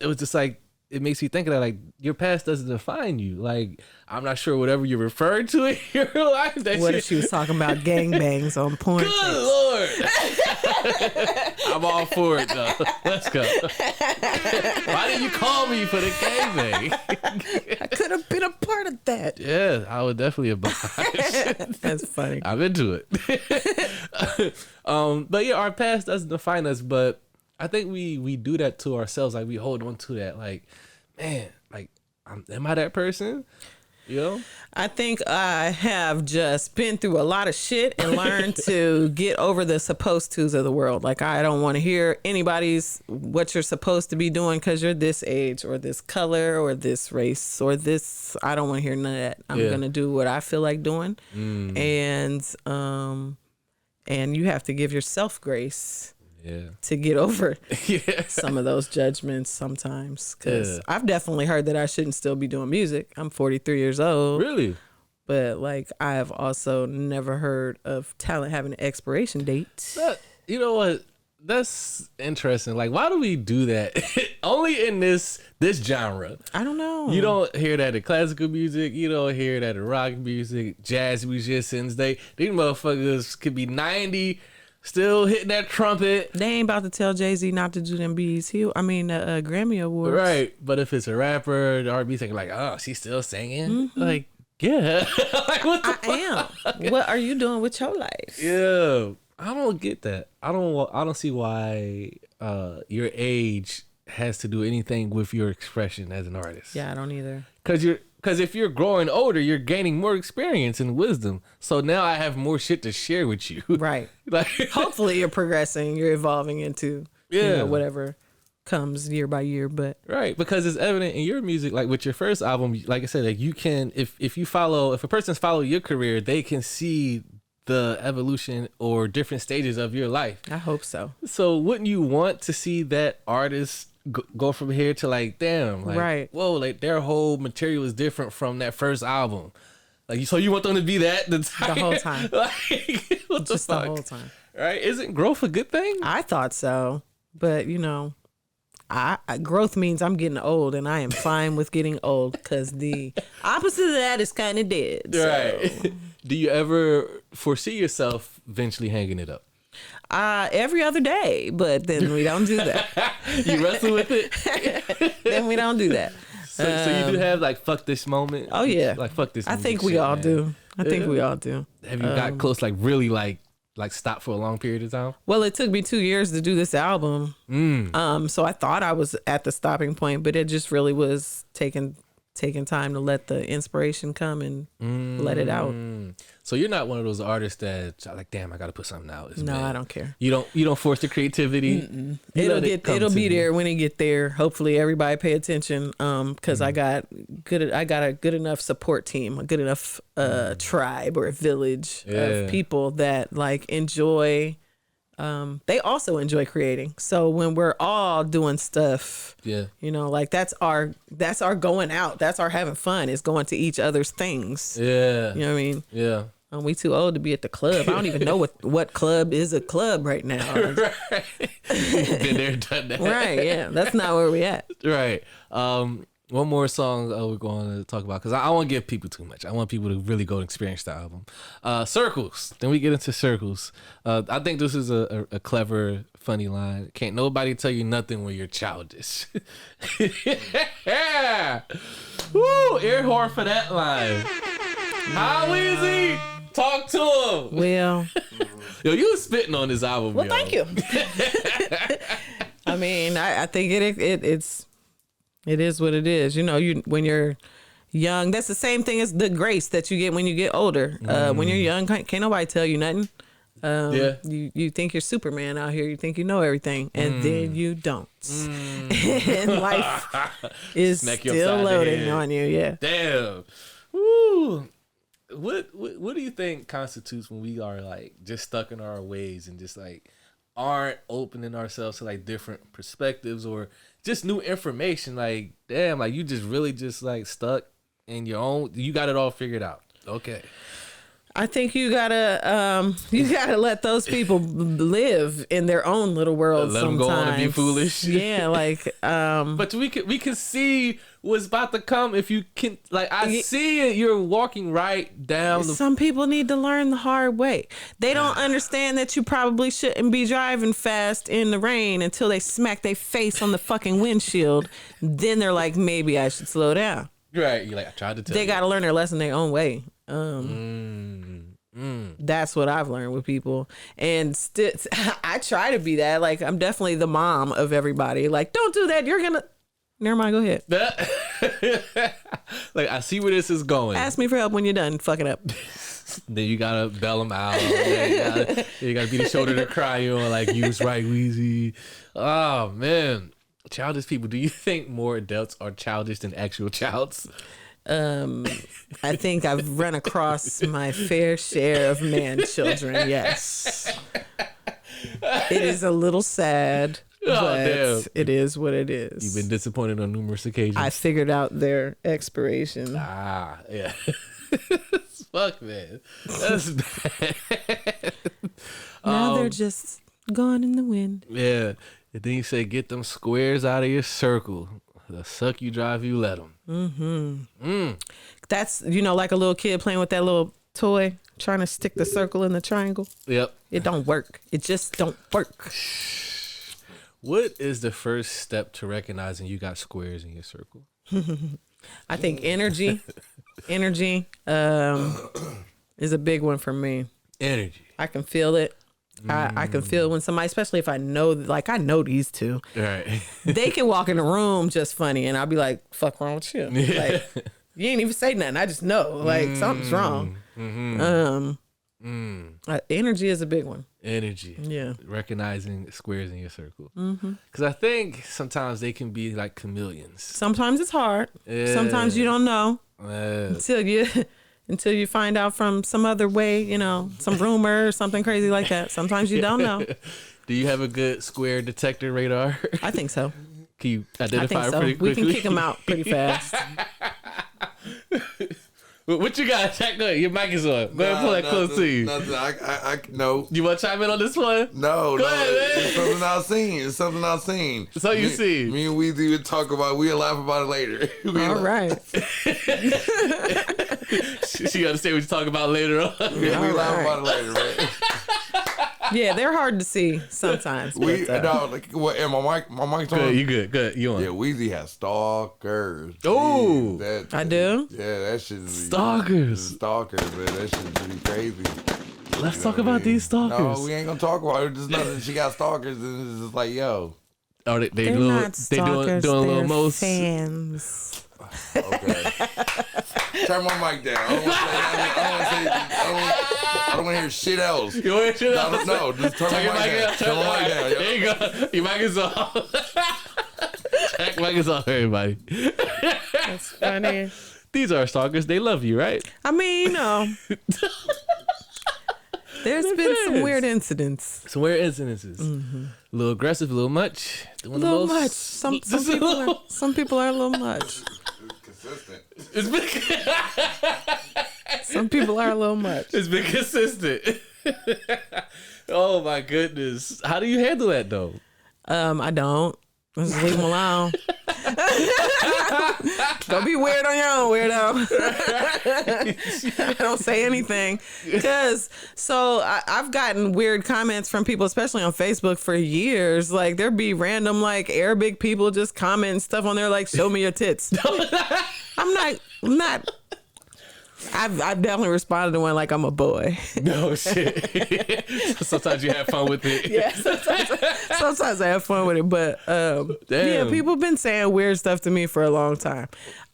it was just like, it makes you think of that, like, your past doesn't define you. Like, I'm not sure whatever you're referring to in your life. That What shit, if she was talking about gangbangs on porn? good Lord. I'm all for it, though. Let's go. Why didn't you call me for the gangbang? I could have been a part of that. Yeah, I would definitely oblige. That's funny. I'm into it. But yeah, our past doesn't define us, but I think we do that to ourselves. Like, we hold on to that. Like, man, like, am I that person? You know? I think I have just been through a lot of shit and learned to get over the supposed tos of the world. Like, I don't want to hear anybody's what you're supposed to be doing because you're this age or this color or this race or this. I don't want to hear none of that. I'm Yeah. gonna do what I feel like doing, and you have to give yourself grace. Yeah. To get over Yeah. some of those judgments sometimes, because Yeah. I've definitely heard that I shouldn't still be doing music. I'm 43 years old. Really? But like, I have also never heard of talent having an expiration date. You know what? That's interesting. Like, why do we do that? Only in this genre. I don't know. You don't hear that in classical music. You don't hear that in rock music, jazz musicians. These motherfuckers could be 90, still hitting that trumpet. They ain't about to tell Jay-Z not to do them Grammy Awards. Right. But if it's a rapper, the R&B singer, like, oh, she's still singing? Like, yeah. Like, what the I am. What are you doing with your life? Yeah. I don't get that. I don't see why your age has to do anything with your expression as an artist. Yeah, I don't either. Because if you're growing older, you're gaining more experience and wisdom. So now I have more shit to share with you. Right. Like, Hopefully you're progressing, you're evolving into Yeah. whatever comes year by year. But Right, because it's evident in your music, like with your first album, like I said, like you can, if a person's follow your career, they can see the evolution or different stages of your life. I hope so. So wouldn't you want to see that artist go from here to like, damn, like, Right. whoa, like their whole material is different from that first album. Like, so you want them to be that the whole time. Like, what Just the fuck? the whole time. Right? Isn't growth a good thing? I thought so, but I growth means I'm getting old, and I am fine with getting old because the opposite of that is kind of dead. So. Right. Do you ever foresee yourself eventually hanging it up? Every other day, but then we don't do that. You wrestle with it? Then we don't do that. So you do have like fuck this moment? Oh yeah. Like fuck this I music think we shit, all man. do. I think we all do. Have you got close, like really like stop for a long period of time? Well, it took me 2 years to do this album. So I thought I was at the stopping point, but it just really was taking time to let the inspiration come and let it out. So you're not one of those artists that like, damn, I got to put something out. It's No, bad. I don't care. You don't force the creativity. It'll be there when it get there. Hopefully everybody pay attention. Cause I got a good enough support team, a good enough tribe or village of people that like enjoy. They also enjoy creating. So when we're all doing stuff, like that's our going out. That's our having fun, is going to each other's things. Yeah. You know what I mean? Yeah. We too old to be at the club. I don't even know what club is a club right now. Right. Been there, done that. Right, yeah. That's not where we at. Right. One more song we're going to talk about, because I won't give people too much. I want people to really go and experience the album. Circles. Then we get into Circles. I think this is a clever, funny line. Can't nobody tell you nothing when you're childish. Yeah. Woo! Air horn for that line. Hi, Weezee. Talk to him. Well, Yo, you was spitting on this album. well, yo. thank you. I mean, I think it is what it is. When you're young, that's the same thing as the grace that you get when you get older. When you're young, can't nobody tell you nothing. You think you're Superman out here. You think you know everything, and then you don't. And life is Smack you still upside the loading head. on you. Yeah. Damn. Woo. What do you think constitutes when we are like just stuck in our ways and just like aren't opening ourselves to like different perspectives or just new information? Like, damn, like you just really just like stuck in your own, you got it all figured out. Okay. I think you gotta let those people live in their own little world. Let them sometimes. go on and be foolish. Yeah, like But we can see what's about to come if you can. Like, I see it. You're walking right down the. some people need to learn the hard way. They don't understand that you probably shouldn't be driving fast in the rain until they smack their face on the fucking windshield. Then they're like, maybe I should slow down. Right. You're like, I tried to tell you. They gotta learn their lesson their own way. That's what I've learned with people, and I try to be that. Like, I'm definitely the mom of everybody. Like, don't do that. You're gonna. Never mind. Go ahead. Like, I see where this is going. Ask me for help when you're done fucking up. Then you gotta bail them out. You gotta be the shoulder to cry on. Like, you was right, Weezee. Oh man, childish people. Do you think more adults are childish than actual childs? I think I've run across my fair share of man children. Yes, it is a little sad, but damn. it is what it is. You've been disappointed on numerous occasions. I figured out their expiration. Yeah. Fuck, man. That's bad. Now they're just gone in the wind. Yeah. And then you say, get them squares out of your circle. The suck you, drive you, let them. That's, like a little kid playing with that little toy, trying to stick the circle in the triangle. Yep. It don't work. It just don't work. What is the first step to recognizing you got squares in your circle? I think energy is a big one for me. Energy. I can feel it. I can feel when somebody, especially if I know these two, Right. they can walk in the room just funny, and I'll be like, "Fuck wrong with you?" Like, you ain't even say nothing. I just know, like, something's wrong. Energy is a big one. Energy. Yeah. Recognizing squares in your circle. Because I think sometimes they can be like chameleons. Sometimes it's hard. Yeah. Sometimes you don't know Yeah. until you find out from some other way, you know, some rumor or something crazy like that. Sometimes you don't know. Do you have a good square detector radar? I think so. Can you I identify think so. pretty We quickly? can kick them out pretty fast. What you got, Jack? Go ahead. Your mic is on. Go ahead and pull that close to you. Nothing. I no. You want to chime in on this one? No, Go ahead, man. it's something I've seen. It's something I've seen. So you see. Me and Weezee would talk about. We'll laugh about it later. All right. She understand what you talk about later on. We laugh about it later, man. Yeah, they're hard to see sometimes. We but, no, like what? And my mic's on. Good, you good. Good, you on. Yeah, Weezee has stalkers. Oh, Jeez, I do? Yeah, that shit. Stalkers. Stalkers, man. That shit be crazy. Let's talk about these stalkers. No, we ain't gonna talk about it. Just nothing. She got stalkers, and it's just like, yo. Oh, they they're little, not they stalkers, doing a little they're most. fans. Okay. Turn my mic down. I don't want to hear shit else. You want to hear that? No, just turn my mic down. Turn my mic down. There you go. Your mic is off. Jack mic is off, everybody. That's funny. These are stalkers. They love you, right? I mean, you know, there's been some weird incidents. Some weird incidences. A little aggressive, a little much. Doing A the little most. much. Some people are a little much. Consistent. It's been, Some people are a little much. it's been consistent. Oh my goodness. How do you handle that though? I don't. Just leave them alone. Don't be weird on your own, weirdo. I don't say anything. I've gotten weird comments from people, especially on Facebook for years. Like there be random like Arabic people just commenting stuff on there like, show me your tits. I'm not. I've definitely responded to one like I'm a boy. No shit. Sometimes you have fun with it. Yeah, sometimes I have fun with it, but yeah, people have been saying weird stuff to me for a long time.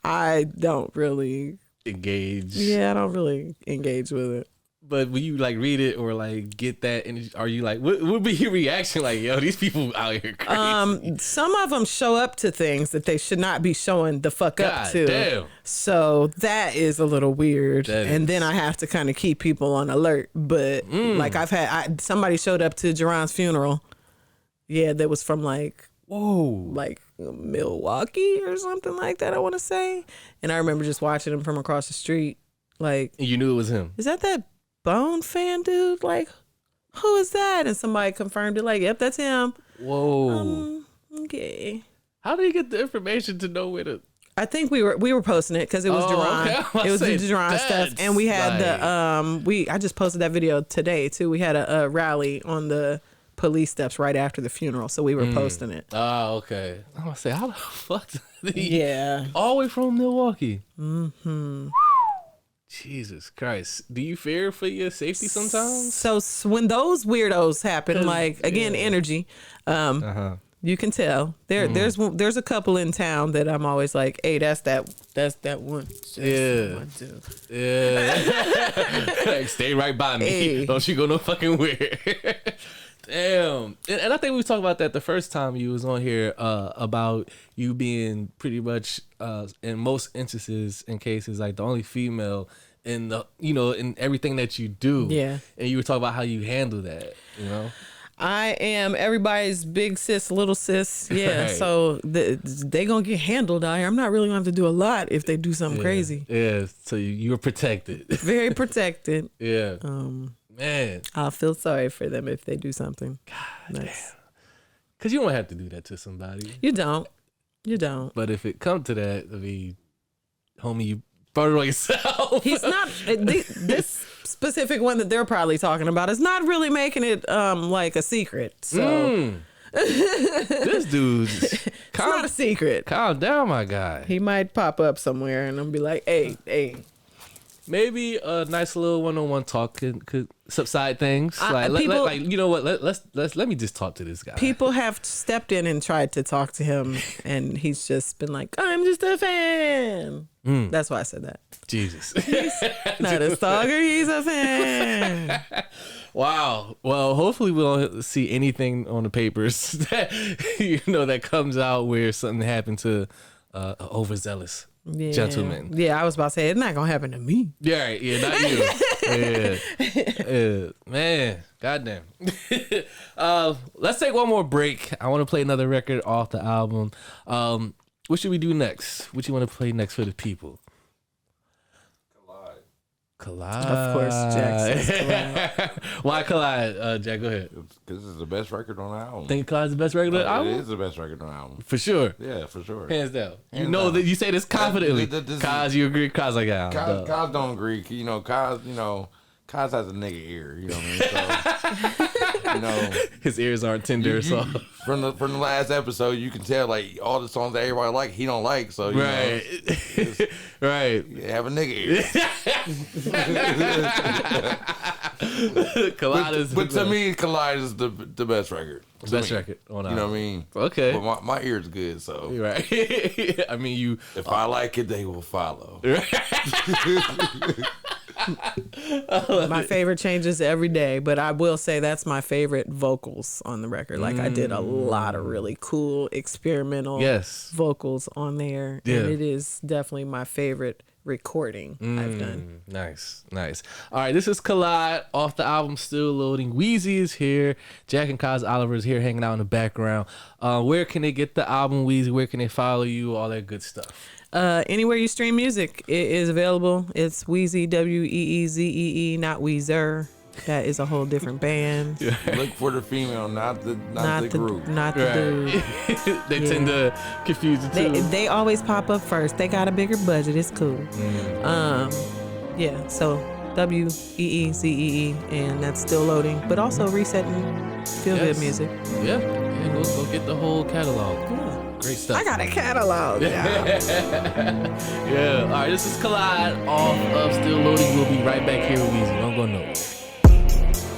I don't really Engage. Yeah, I don't really engage with it. But when you like read it or like get that, and are you like, what would be your reaction? Like, yo, these people out here crazy. Some of them show up to things that they should not be showing the fuck up to. Damn. So that is a little weird. That and is. then I have to kind of keep people on alert. But like somebody showed up to Jerron's funeral. Yeah, that was from like Milwaukee or something like that, I want to say. And I remember just watching him from across the street. Like, And you knew it was him. is that Bone fan dude? Like, who is that? And somebody confirmed it. Like, yep, that's him. Whoa. Okay. How did you get the information to know where to? I think we were posting it because it was Jerron. Okay. It was the Jerron stuff, That's and we had like- I just posted that video today too. We had a rally on the police steps right after the funeral, so we were posting it. Oh, okay. I'm gonna say, how the fuck did he Yeah. all the way from Milwaukee? Mm-hmm. Jesus Christ. Do you fear for your safety sometimes? So when those weirdos happen, like again, energy, you can tell. There's a couple in town that I'm always like, hey, that's that one. That's Yeah. one too. Yeah. Like, stay right by me. Hey. Don't you go no fucking where. Damn. And I think we talked about that the first time you was on here, about you being pretty much in most instances and cases like the only female in the in everything that you do. Yeah. And you were talking about how you handle that, I am everybody's big sis, little sis. Yeah. Right. So they gonna get handled out here. I'm not really gonna have to do a lot if they do something crazy. Yeah. So you were protected. Very protected. Yeah. Man. I'll feel sorry for them if they do something. Damn. Cause you don't have to do that to somebody. You don't. But if it come to that, I mean, homie, you brought it on yourself. He's not. This specific one that they're probably talking about is not really making it like a secret. So This dude's it's not a secret. calm down, my guy. He might pop up somewhere and I'm be like, hey, maybe a nice little one-on-one talk could subside things. People- You know what? Let me just talk to this guy. People have stepped in and tried to talk to him, and he's just been like, "I'm just a fan." That's why I said that. Jesus. Not a stalker, he's a fan. Wow. Well, hopefully we don't see anything on the papers that that comes out where something happened to an overzealous gentleman. Yeah, I was about to say it's not gonna happen to me. Yeah, right. Yeah, not you. Yeah. Man, goddamn. Let's take one more break. I want to play another record off the album. What should we do next? What you want to play next for the people? Collide. Of course, Jack says Collide. Why Collide? Jack, go ahead. Because it's the best record on the album. Think Collide's the best record on the album? It is the best record on the album. For sure. Yeah, for sure. Hands down. Hands You know down. that you say this confidently. This- Kaz, you agree? Kaz like, Kaz don't agree. Kaz has a nigga ear. You know what I mean? So, his ears aren't tender, so from the last episode, you can tell like all the songs that everybody like, he don't like. So you right, right. know, have a nigga ear. Collide is, but to me, Collide is the best record. To best me. record on You know what I mean? Okay. But my ear's good, so You're right. I mean, you. if I like it, they will follow. My favorite changes every day, but I will say that's my favorite vocals on the record. Like I did a lot of really cool experimental Yes. vocals on there, Yeah. and it is definitely my favorite recording I've done. Nice. All right, this is Collide off the album Still Loading. Weezee is here. Jack and Kaz Oliver is here hanging out in the background. Where can they get the album, Weezee? Where can they follow you? All that good stuff. Anywhere you stream music, it is available. It's Weezee, Weezzee, not Weezer. That is a whole different band. Look for the female, not the group. Not the dude. They tend to confuse the two. They always pop up first. They got a bigger budget. It's cool. Yeah. So Weezzee, and that's Still Loading, but also Resetting Feel Good music. Yeah. Go get the whole catalog. Yeah. Great stuff. I got a catalog. Yeah. All right, this is Collide off of Still Loading. We'll be right back here with Weezee. Don't go nowhere.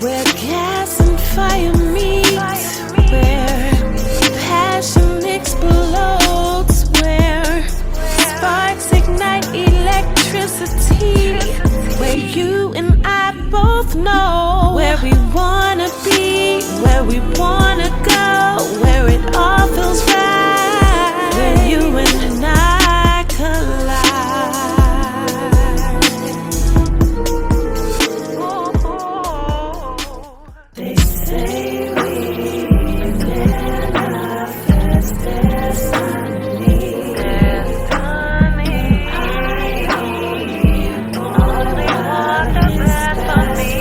Where gas and fire meet, where passion explodes, where sparks ignite electricity, where you and I both know where we wanna be, where we wanna go, where it all feels right, where you and I collide. They say we manifest destiny. Only want the best for me.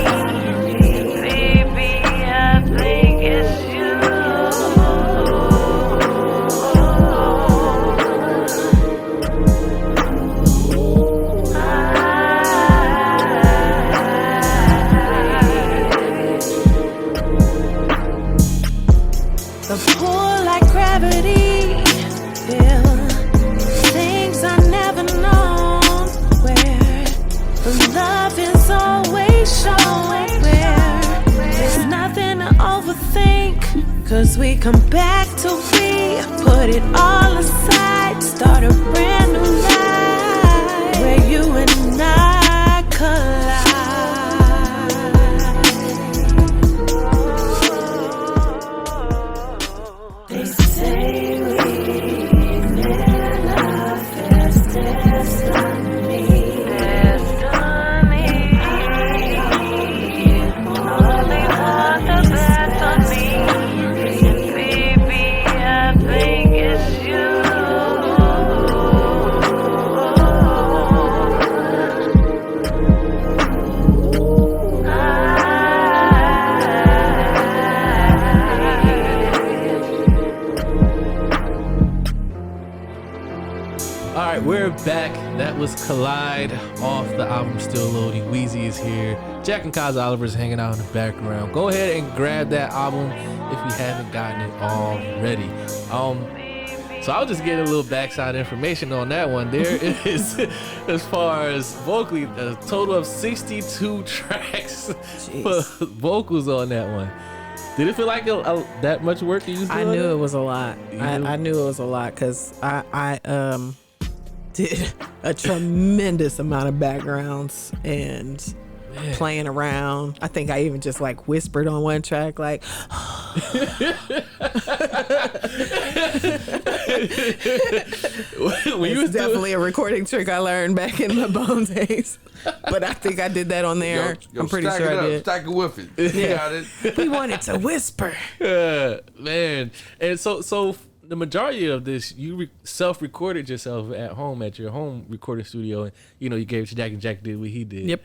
Baby, I think it's you. The pull like gravity, feel things I never known. Where the love is always shown. Where there's nothing to overthink. 'Cause we come back to we put it all aside. Start a brand new life. Where you and I collide. They say we manifest destiny. Only want the best of me. Baby, I think it's you. All right, we're back. That was Collide off the album Still Loading. Weezee is here. Jack and Kaz Oliver's hanging out in the background. Go ahead and grab that album if you haven't gotten it already. So I'll just get a little backside information on that one. There is, as far as vocally, a total of 62 tracks for vocals on that one. Did it feel like that much work? I knew it was a lot. I knew it was a lot because I did a tremendous amount of backgrounds and playing around. I think I even just like whispered on one track, like. It's definitely a recording trick I learned back in my Bone days, but I think I did that on there. I'm pretty sure I did. Stack it with it. You got it. We wanted to whisper. Man, and so the majority of this, you self-recorded yourself at home at your home recording studio, and you gave it to Jack, and Jack did what he did. Yep.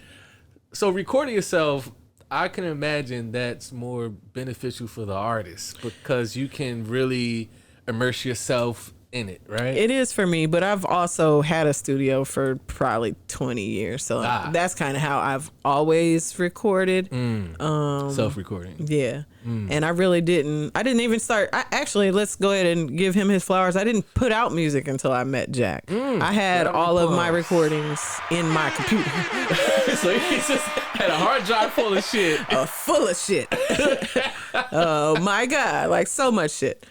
So recording yourself, I can imagine that's more beneficial for the artist because you can really immerse yourself in it, right? It is for me, but I've also had a studio for probably 20 years. So that's kind of how I've always recorded. Self-recording. Yeah. And I didn't even start. Actually, let's go ahead and give him his flowers. I didn't put out music until I met Jack. I had all of my recordings in my computer. So he just had a hard drive full of shit. Full of shit. Oh my God. Like so much shit.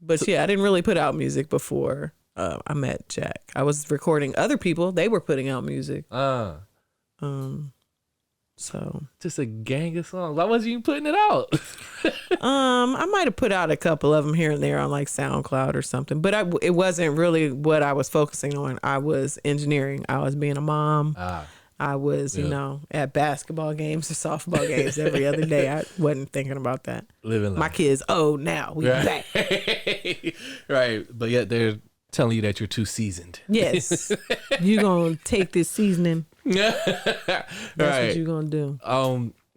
But yeah, I didn't really put out music before I met Jack. I was recording other people. They were putting out music. So just a gang of songs. Why wasn't you putting it out? I might have put out a couple of them here and there on like SoundCloud or something, but it wasn't really what I was focusing on. I was engineering. I was being a mom. I was, at basketball games or softball games every other day. I wasn't thinking about that. Living life. My kids, now we back. Right. But yet they're telling you that you're too seasoned. Yes. You gonna take this seasoning. That's right. what you gonna do.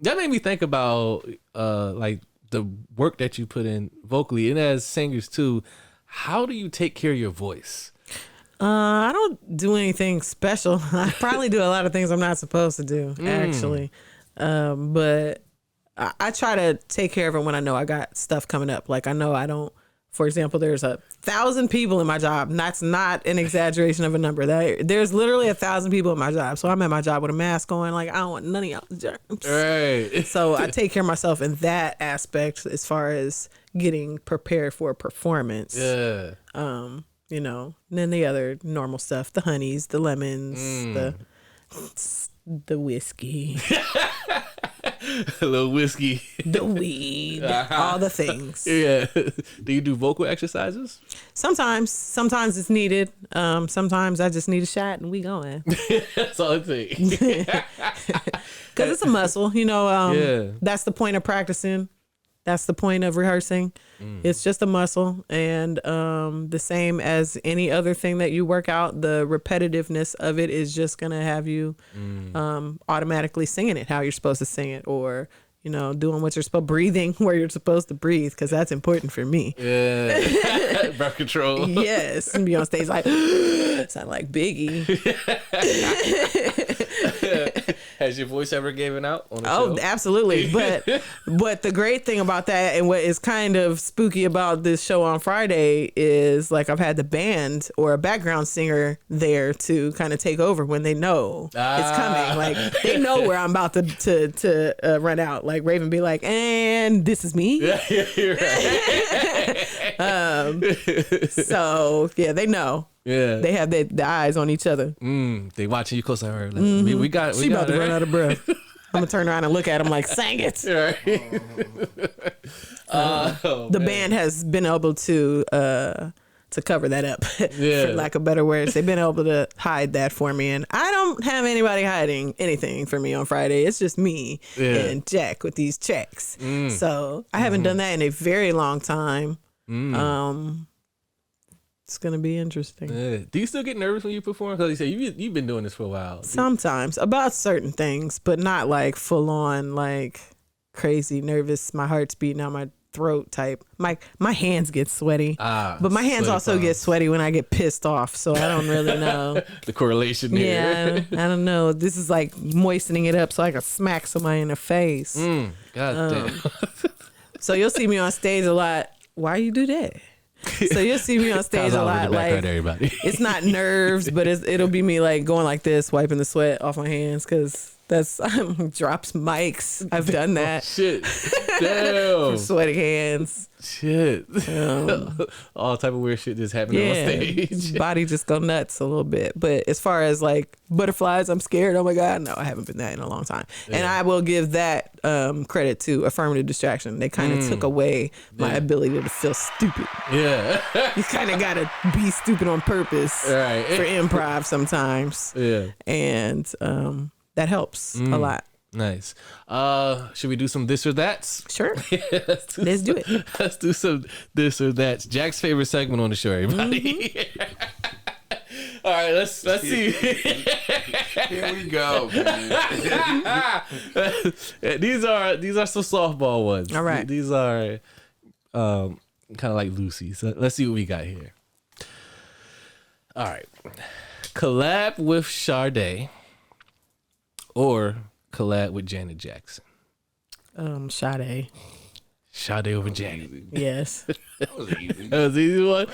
That made me think about like the work that you put in vocally and as singers too. How do you take care of your voice? I don't do anything special. I probably do a lot of things I'm not supposed to do, actually. But I try to take care of it when I know I got stuff coming up. Like I know I don't, for example, there's 1,000 people in my job. And that's not an exaggeration of a number. There's literally 1,000 people in my job. So I'm at my job with a mask on. Like I don't want none of y'all germs. Right. So I take care of myself in that aspect as far as getting prepared for a performance. Yeah. And then the other normal stuff, the honeys, the lemons, the whiskey. A little whiskey. The weed. All the things. Yeah. Do you do vocal exercises? Sometimes it's needed. Sometimes I just need a shot and we going. That's all it takes. Because it's a muscle, That's the point of practicing. That's the point of rehearsing. It's just a muscle. And the same as any other thing that you work out, the repetitiveness of it is just going to have you automatically singing it how you're supposed to sing it, or, doing what you're supposed, breathing where you're supposed to breathe, because that's important for me. Yeah. Breath control. Yes. And be on stage like, sound like Biggie. Has your voice ever given out on a show? Oh, absolutely. But the great thing about that, and what is kind of spooky about this show on Friday, is like I've had the band or a background singer there to kind of take over when they know it's coming. Like they know where I'm about to run out. Like Raven be like, and this is me. Yeah, you're right. So yeah, they know. Yeah, they have the eyes on each other. They watching you close. Like, we got. She about to run out of breath. I'm gonna turn around and look at him like, sang it. The band has been able to cover that up, for lack of better words. They've been able to hide that for me, and I don't have anybody hiding anything for me on Friday. It's just me and Jack with these checks. So I haven't done that in a very long time. It's gonna be interesting. Yeah. Do you still get nervous when you perform? Because you say you've been doing this for a while. Sometimes about certain things, but not like full on like crazy nervous. My heart's beating out my throat type. My hands get sweaty, but my hands also get sweaty when I get pissed off. So I don't really know the correlation there. Yeah, I don't know. This is like moistening it up so I can smack somebody in the face. God damn. So you'll see me on stage a lot. Why you do that? So you'll see me on stage a lot. Like everybody. It's not nerves, but it'll be me like going like this, wiping the sweat off my hands because that's drops mics. I've done that. Shit. Damn. Sweaty hands. Shit. All type of weird shit just happening on stage. Body just go nuts a little bit. But as far as like butterflies, I'm scared. Oh my God. No, I haven't been that in a long time. Yeah. And I will give that credit to affirmative distraction. They kind of took away my ability to feel stupid. Yeah. You kind of got to be stupid on purpose for improv sometimes. Yeah. And that helps a lot. Nice. Should we do some this or that's? Sure. Let's do it. Let's do some this or that's. Jack's favorite segment on the show, everybody. All right, let's see. Here we go, man. These are some softball ones. All right. These are kind of like Lucy. So let's see what we got here. All right. Collab with Sade or collab with Janet Jackson? Sade. Sade over Janet. Yes. That was easy. That was the easy one.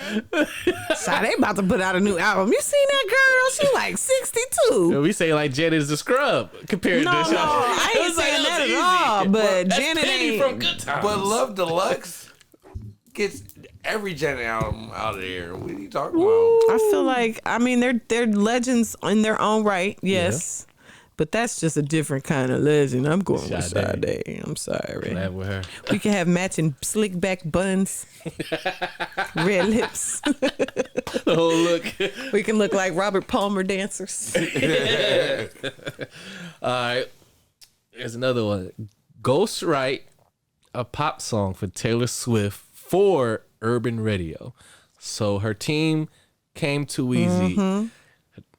Sade about to put out a new album. You seen that girl? She like 62. We say like Janet is a scrub compared to Sade. No, I ain't saying that at all. But that's Janet Penny ain't from Good Times. But Love Deluxe gets every Janet album out of there. What are you talking about? I feel like they're legends in their own right. Yes. But that's just a different kind of legend. I'm going with Sade. I'm sorry. Collab with her. We can have matching slick back buns, red lips. The whole look. We can look like Robert Palmer dancers. All right. Here's another one. Ghost write a pop song for Taylor Swift for Urban Radio. So her team came to Weezee,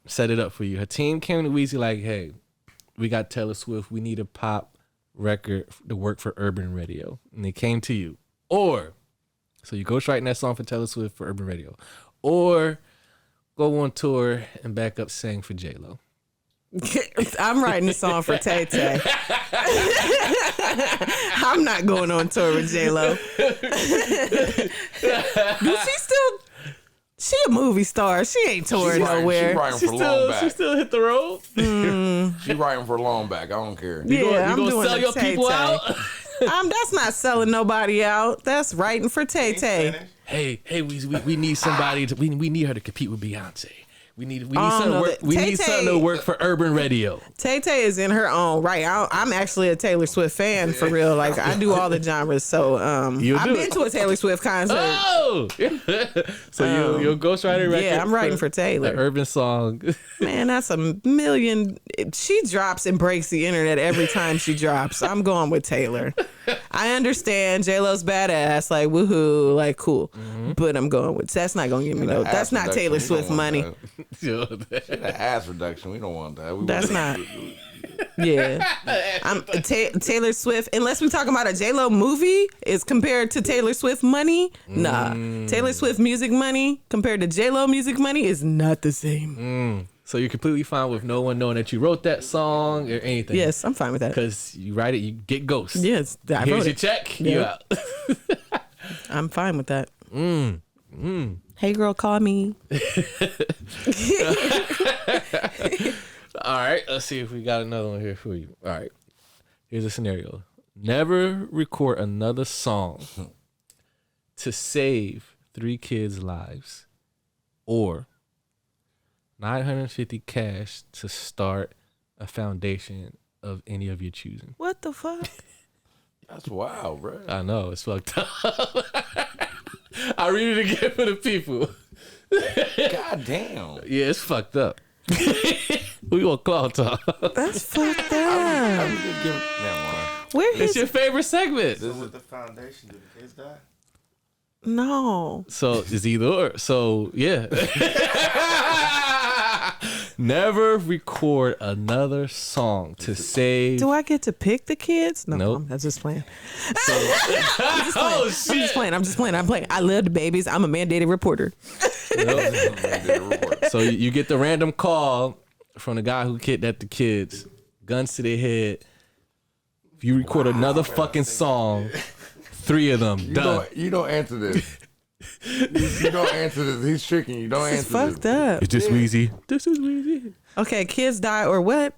set it up for you. Her team came to Weezee like, hey, we got Taylor Swift. We need a pop record to work for Urban Radio. And they came to you. Or, so you ghost writing that song for Taylor Swift for Urban Radio. Or go on tour and back up sing for J-Lo. I'm writing a song for Tay Tay. I'm not going on tour with J-Lo. Do she still... She a movie star. She ain't touring nowhere. She writing for long back. She still hit the road. She writing for long back. I don't care. You I'm gonna doing sell your people out? That's not selling nobody out. That's writing for Tay Tay. Hey, we need somebody to. We need her to compete with Beyonce. We need something to work. We need something to work for Urban Radio. Tay Tay is in her own right. I'm actually a Taylor Swift fan for real. Like I do all the genres. So I've been to a Taylor Swift concert. Oh, so you're a ghostwriter record? Yeah, I'm writing for Taylor. An urban song. Man, that's a million. She drops and breaks the internet every time she drops. I'm going with Taylor. I understand J-Lo's badass, like woohoo, like cool, but I'm going with that's not gonna give me no. That's not Taylor Swift money. That ass reduction, we don't want that. That's not. Yeah, I'm Taylor Swift. Unless we're talking about a J-Lo movie, is compared to Taylor Swift money. Nah, Taylor Swift music money compared to J-Lo music money is not the same. So you're completely fine with no one knowing that you wrote that song or anything? Yes, I'm fine with that. Because you write it, you get ghost. Yes, here's your check. Yeah. You out. I'm fine with that. Hey, girl, call me. All right, let's see if we got another one here for you. All right, here's a scenario. Never record another song to save 3 kids' lives, or $950 cash to start a foundation of any of your choosing. What the fuck? That's wild, bro. I know, it's fucked up. I'll read it again for the people. God damn. Yeah, it's fucked up. We gonna call talk. That's fucked up. Never mind. Where It's your favorite segment. This is the foundation. Did the kids die? No. So it's either or. So yeah. Never record another song to save. Do I get to pick the kids? No, Nope. I'm just playing. Oh shit! I'm just playing. I love the babies. I'm a mandated reporter. So you get the random call from the guy who kidnapped the kids, guns to their head. If you record another fucking song, 3 of them done. You don't answer this. You don't answer this. He's tricking you. Don't It's answer fucked this. up. It's just Weezee. This is Weezee. Okay, kids die or what?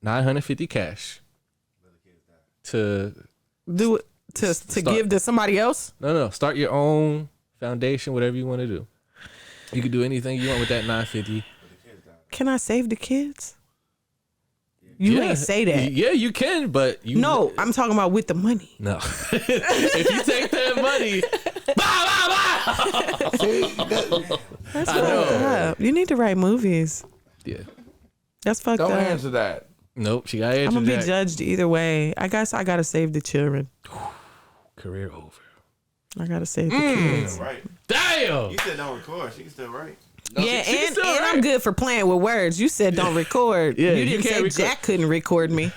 950 cash. To Do it to Start. give to somebody else? no. Start your own foundation, whatever you want to do. You can do anything you want with that 950. Can I save the kids? You ain't say that. Yeah, you can, but you No, I'm talking about with the money. No. If you take that money, That's I fucked know. up. You need to write movies. yeah. That's fucked Don't up. answer that. Nope, she got I'm gonna be interject. judged either way. I guess I gotta save the children. Career over. I gotta save the kids. Right. Damn. You said don't record. She can still write. Yeah, she and still I'm right. good for playing with words. You said don't record. Yeah, you you didn't can't say record. Jack couldn't record me.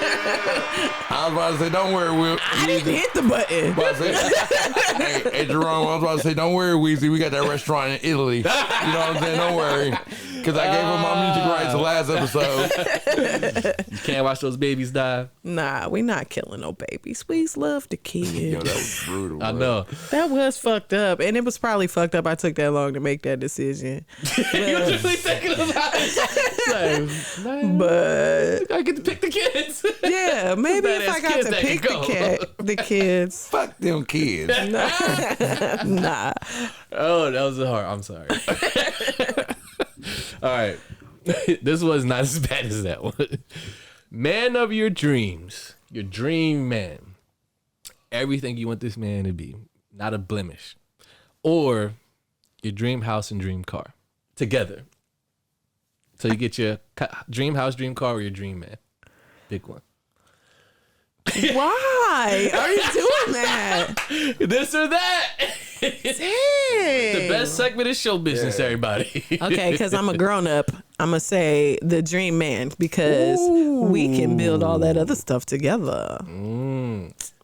I was about to say, don't worry, Will. I didn't hit the button. About to say, hey, Jerome, I was about to say, don't worry, Weezy. We got that restaurant in Italy. You know what I'm saying? Don't worry. Because I gave him my music rights the last episode. You can't watch those babies die. Nah, we not killing no babies. We love the kids. Yo, that was brutal. I bro. know. That was fucked up, and it was probably fucked up. I took that long to make that decision, You was really thinking about it. Like, man, but I get to pick the kids. yeah, maybe if Badass I got kids to that pick can the kids. Fuck them kids. Nah, Oh, that was hard. I'm sorry. All right. This was not as bad as that one. Man of your dreams. Your dream man. Everything you want this man to be. Not a blemish. Or your dream house and dream car. Together. So you get your dream house, dream car, or your dream man. Pick one. why are you doing that? This or that. Dang. The best segment is show business, everybody. Okay, because I'm a grown up. I'm gonna say the dream man because we can build all that other stuff together.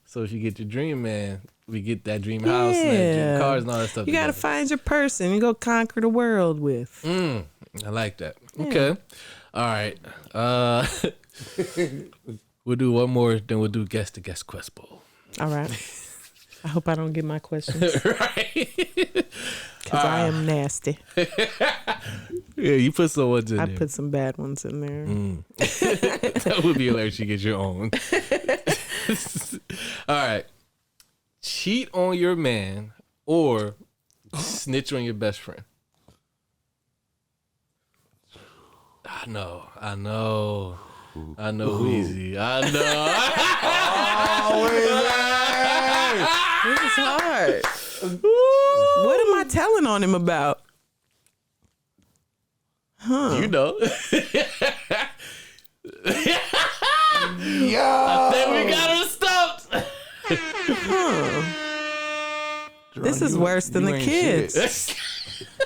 So if you get your dream man, we get that dream house and that dream cars and all that stuff. You gotta together. find your person and go conquer the world with. I like that. Okay. All right. We'll do one more, then we'll do guest to guest quest bowl. All right. I hope I don't get my questions Right. because I am nasty. Yeah, you put some ones in I there. put some bad ones in there. That would be hilarious. You get your own. All right. Cheat on your man or snitch on your best friend. I know, Weezee. I know. This is hard. What am I telling on him about? You know. Yo. Then we got him stumped. This is worse than you the ain't kids. shit.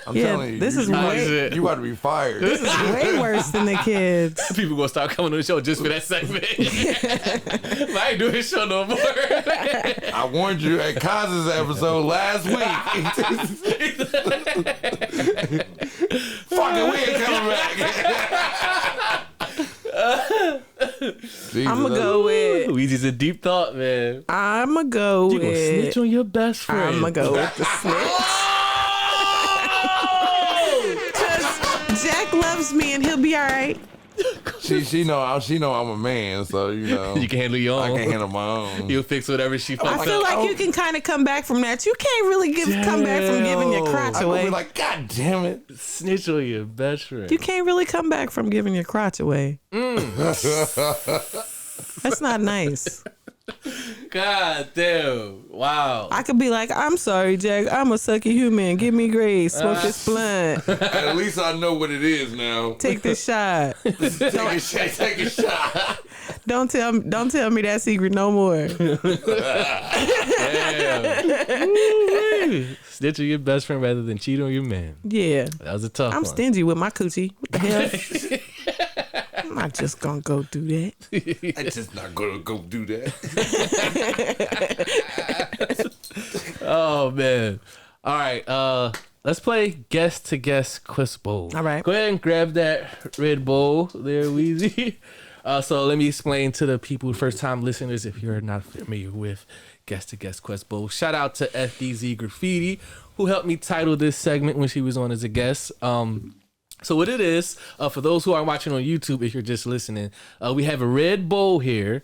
I'm Yeah, telling you. this is you, way- you about to be fired. This is way worse than the kids. People gonna start coming on the show just for that segment. I ain't doing this show no more. I warned you at Kaz's episode last week. Fuck it, we ain't coming back. I'm gonna go with. Weezy's a deep thought, man. I'm gonna go You gonna snitch with. on your best friend. I'm gonna go with the snitch. Cause Jack loves me and he'll be all right. She know I'm a man, so you know You can handle your I own. can handle my own. You'll fix whatever she fucks I feel up. like you can kind of come back from that. You can't really come back from giving your crotch I'm gonna away. be like, God damn it. Snitch on your best friend. You can't really come back from giving your crotch away. That's not nice. God damn. Wow. I could be like, I'm sorry, Jack. I'm a sucky human. Give me grace. Smoke this blunt. At least I know what it is now. Take this shot. Take a shot. Don't tell me that secret no more. Damn. Snitch on your best friend rather than cheat on your man. Yeah. That was a tough I'm one. stingy with my coochie. What the hell? I'm not just gonna go do that. I'm just not gonna go do that. Oh man. All right. Let's play guest to guest quest bowl. All right. Go ahead and grab that Red Bull there, Weezy. So let me explain to the people, first time listeners, if you're not familiar with Guest to Guest Quest Bowl. Shout out to FDZ Graffiti, who helped me title this segment when she was on as a guest. So what it is, for those who are watching on YouTube, if you're just listening, we have a red bowl here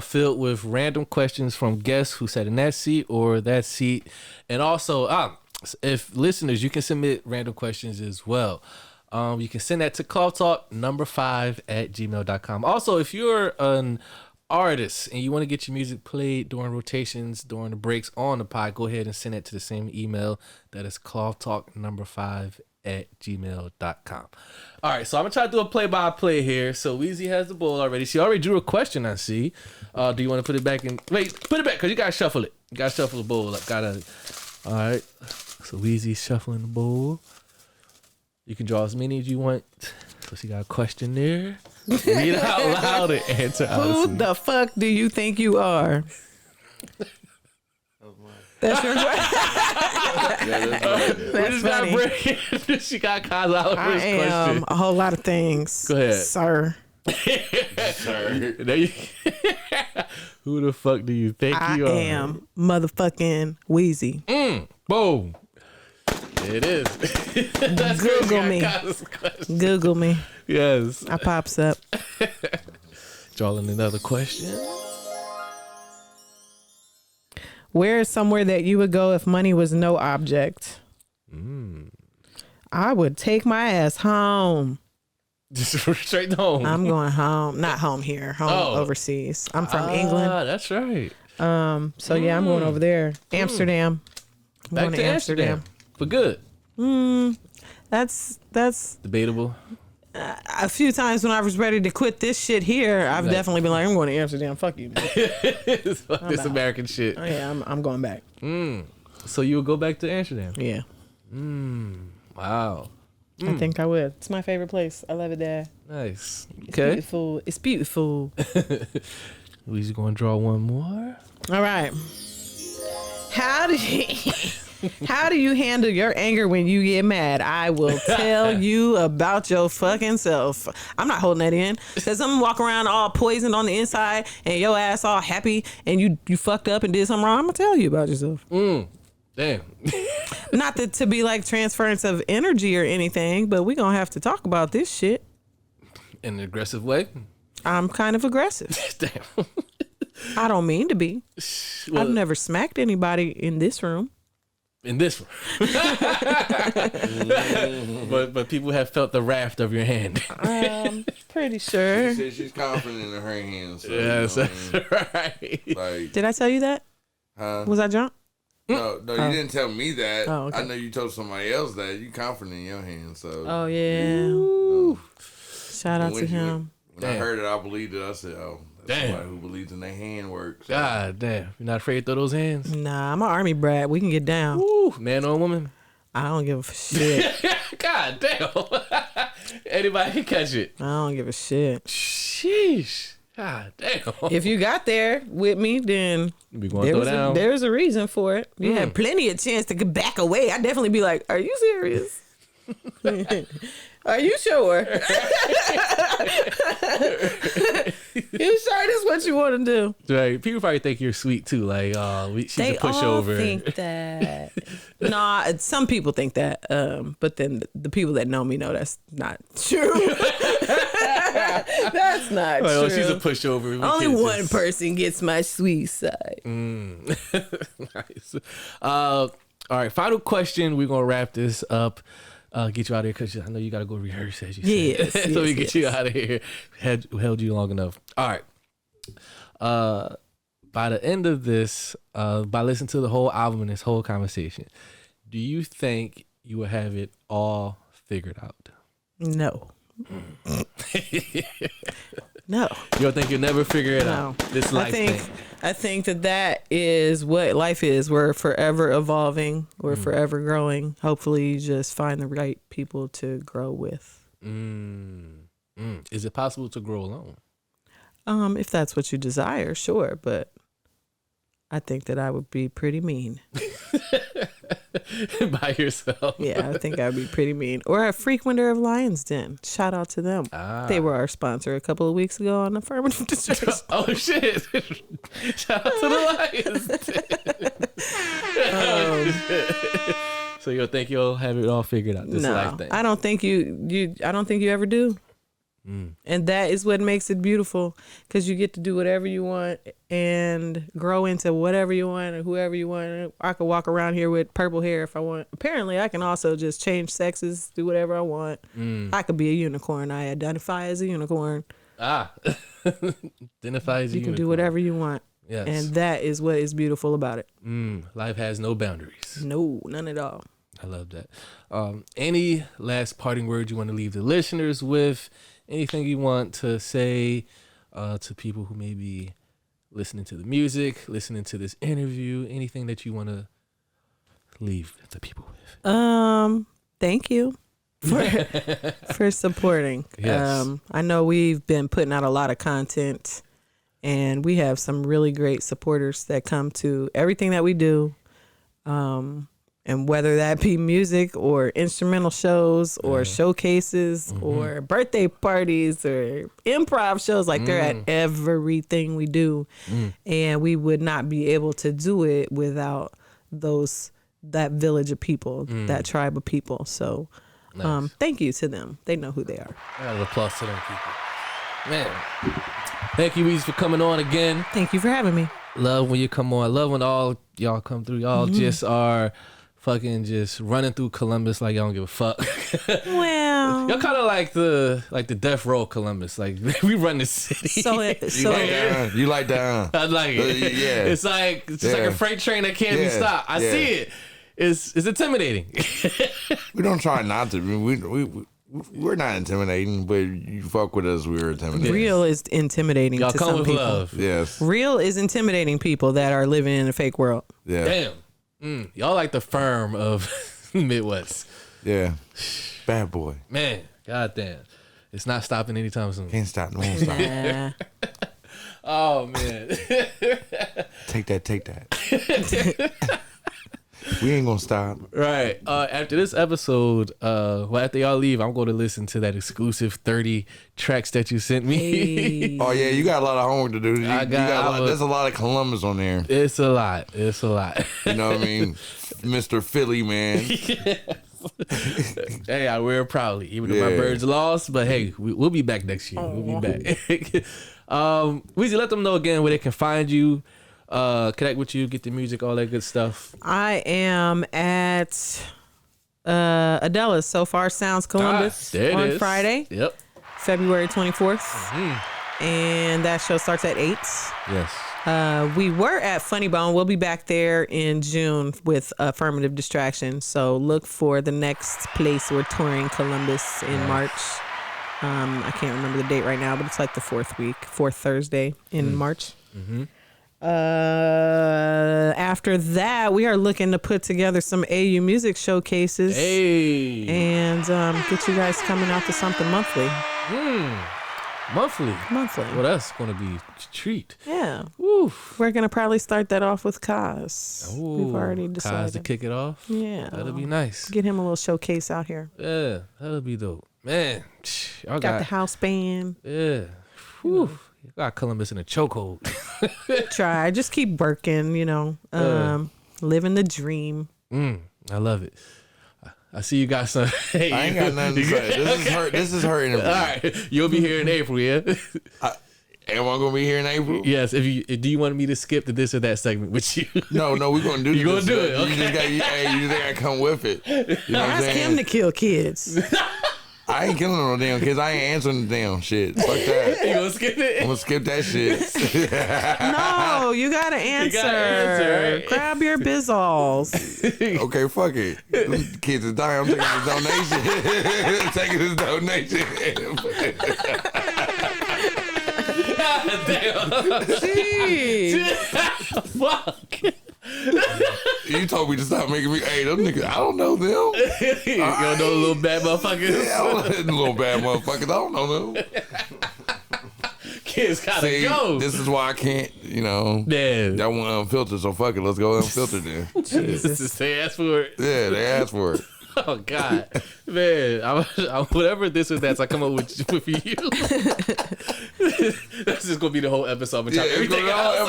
filled with random questions from guests who sat in that seat or that seat. And also, if listeners, you can submit random questions as well. You can send that to calltalk5@gmail.com. Also, if you're an artist and you want to get your music played during rotations, during the breaks on the pod, go ahead and send it to the same email. That is calltalk5@gmail.com. All right, so I'm gonna try to do a play-by-play here. So Weezee has the bowl already. She already drew a question, I see. Do you want to put it back in? Wait, put it back, because you gotta shuffle it. You gotta shuffle the bowl up. All right, so Weezee's shuffling the bowl. You can draw as many as you want. So she got a question there. Read it out loud and answer out. Who the fuck do you think you are? That's your question. We just got to break it. She got called out I first am question. a whole lot of things. Go ahead. Sir. Sir. There you- Who the fuck do you think I you are? am motherfucking Weezee. Boom. There it is. That's Google crazy. me. I got this question. Google me. Yes. I pops up. Drawing another question. Where is somewhere that you would go if money was no object? I would take my ass home. Just straight home. I'm going home. Not home here. Home overseas. I'm from England. That's right. So yeah, I'm going over there. Amsterdam. I'm Back going to Amsterdam. For good. That's Debatable. a few times when I was ready to quit this shit here, I've definitely been like, I'm going to Amsterdam. Fuck you. Fuck this American shit. Oh, yeah, I'm going back. So you would go back to Amsterdam? Yeah. Wow. I think I would. It's my favorite place. I love it there. Nice. It's Okay. beautiful. It's beautiful. We just gonna draw one more. All right. How do you handle your anger when you get mad? I will tell you about your fucking self. I'm not holding that in. Cause I'm walking around all poisoned on the inside and your ass all happy and you fucked up and did something wrong. I'm gonna tell you about yourself. Damn. Not to be like transference of energy or anything, but we gonna have to talk about this shit. In an aggressive way. I'm kind of aggressive. Damn. I don't mean to be. Well, I've never smacked anybody in this room. in this one. but people have felt the wrath of your hand. Pretty sure. She said she's confident in her hands. So, Yes, you know that's what right. I mean? Like, Did I tell you that? Was I drunk? no, you didn't tell me that. Oh, okay. I know you told somebody else that. You confident in your hands, so. Oh yeah. Shout out to When him. When I heard it, I believed it. I said, "Oh, that's Damn. somebody who believes in their hand work." So. God damn. You're not afraid to throw those hands? Nah, I'm an army brat. We can get down. Woo. Man or woman? I don't give a shit. God damn. Anybody can catch it. I don't give a shit. Sheesh. God damn. If you got there with me, then We gonna throw down. there's a reason for it. You had plenty of chance to back away. I'd definitely be like, "Are you serious? Are you sure? You sure this is what you want to do?" Right. People probably think you're sweet too. Like, oh, she's They a pushover. all think that. Nah, some people think that. But then the people that know me know that's not true. That's not Like, true. oh, she's a pushover. We Only can't one just- person gets my sweet side. Nice. All right. Final question. We're gonna wrap this up. Get you out of here because I know you gotta go rehearse, as you Yes, said. So we yes, get you out of here. Held you long enough. All right. By the end of this, by listening to the whole album and this whole conversation, do you think you will have it all figured out? No. No. You don't think you'll never figure it out? This life thing. I think that is what life is. We're forever evolving. We're forever growing. Hopefully you just find the right people to grow with. Is it possible to grow alone? If that's what you desire, sure. But I think that I would be pretty mean. by yourself. Yeah, I think I'd be pretty mean. Or a frequenter of Lion's Den. Shout out to them. They were our sponsor a couple of weeks ago on Affirmative Distraction. Oh shit! Shout out to the Lions. So you'll think you'll have it all figured out this life thing. I don't think you ever do. And that is what makes it beautiful, because you get to do whatever you want and grow into whatever you want or whoever you want. I could walk around here with purple hair if I want. Apparently, I can also just change sexes, do whatever I want. I could be a unicorn. I identify as a unicorn. Identify as a unicorn. You can do whatever you want. Yes. And that is what is beautiful about it. Life has no boundaries. No, none at all. I love that. Any last parting words you want to leave the listeners with? Anything you want to say to people who may be listening to the music, listening to this interview? Anything that you want to leave the people with? Thank you for supporting. Yes. I know we've been putting out a lot of content, and we have some really great supporters that come to everything that we do. And whether that be music or instrumental shows or showcases or birthday parties or improv shows, like they're at everything we do. And we would not be able to do it without that village of people, that tribe of people. So thank you to them. They know who they are. I got an applause to them people. Man, thank you, Weezee, for coming on again. Thank you for having me. Love when you come on. Love when all y'all come through. Y'all just are fucking just running through Columbus like y'all don't give a fuck. Well, Y'all kind of like the death row Columbus. Like we run the city. so You like that? I like it. Yeah. It's like a freight train that can't be stopped. I see it. It's intimidating. We don't try not to. We're not intimidating, but you fuck with us, we're intimidating. real is intimidating Y'all to come some with people. love. Yes. Real is intimidating people that are living in a fake world. Yeah. Damn. Y'all like the firm of Midwest. Yeah. Bad boy. Man, goddamn. It's not stopping anytime soon. Can't stop. No one stop. Yeah. Oh, man. Take that. We ain't gonna stop. Right. After this episode, after y'all leave, I'm going to listen to that exclusive 30 tracks that you sent me. Hey. Oh yeah, you got a lot of homework to do. There's a lot of Columbus on there. It's a lot. You know what I mean? Mr. Philly, man. Hey, I wear it proudly, even though my birds lost. But hey, we'll be back next year. We'll be back. Weezee, let them know again where they can find you, connect with you, get the music, all that good stuff. I am at Adela's So Far Sounds Columbus on Friday. Yep. February 24th. And that show starts at 8. Yes. We were at Funny Bone. We'll be back there in June with Affirmative Distraction. So look for the next place we're touring, Columbus, in March. I can't remember the date right now, but it's like the fourth Thursday in March. After that, we are looking to put together some AU music showcases. Hey. And get you guys coming out to something monthly. Monthly. Well, that's going to be a treat. Yeah. Oof. We're going to probably start that off with Kaz. We've already decided. Kaz to kick it off? Yeah. That'll be nice. Get him a little showcase out here. Yeah, that'll be dope. Man, y'all Got the house band. Yeah. Whew. You got Columbus in a chokehold. Try. Just keep working, living the dream. I love it. I see you got some. Hey, I ain't got nothing to say. This is her interview. All right, you'll be here in April, yeah. Am I gonna be here in April? Yes. Do you want me to skip the this or that segment with you? No, we're gonna do. You gonna do it? Okay. You just gotta come with it. You know what I'm Ask saying? him to kill kids. I ain't killing no damn kids. I ain't answering the damn shit. Fuck that. You gonna skip it? I'm gonna skip that shit. No, you gotta answer. Right? Grab your bizzles. Okay, fuck it. These kids is dying. I'm taking this donation. taking this donation. Jeez. Fuck. You told me to stop making me. Hey, them niggas, I don't know them. You don't know little bad motherfuckers? Yeah, I don't know little bad motherfuckers. I don't know them. kids gotta See, go. this is why I can't, Yeah. y'all want unfiltered, so fuck it, let's go unfiltered then. Jesus. They asked for it. Yeah, they asked for it. Oh God, man! Whatever this or that I come up with you. That's just gonna be the whole episode. I'm gonna chop everything out. Yeah,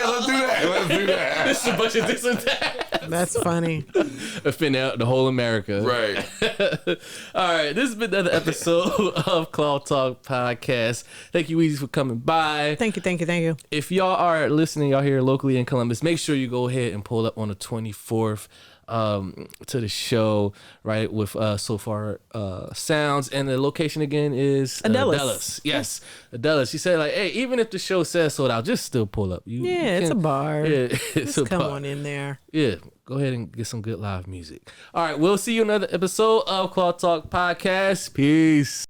let's do that. Let's do that. This is a bunch of this and that. That's funny. Offend out the whole America. Right. All right, this has been another episode of Claw Talk Podcast. Thank you, Weezee, for coming by. Thank you. If y'all are listening out here locally in Columbus, make sure you go ahead and pull up on the 24th. To the show, right, with So Far Sounds, and the location again is Adelis. Yes, Adelis. She said, like, hey, even if the show says sold out, just still pull up. It's a bar. Yeah, it's Just a come bar. on in there. Yeah, go ahead and get some good live music. All right, we'll see you in another episode of Claw Talk Podcast. Peace.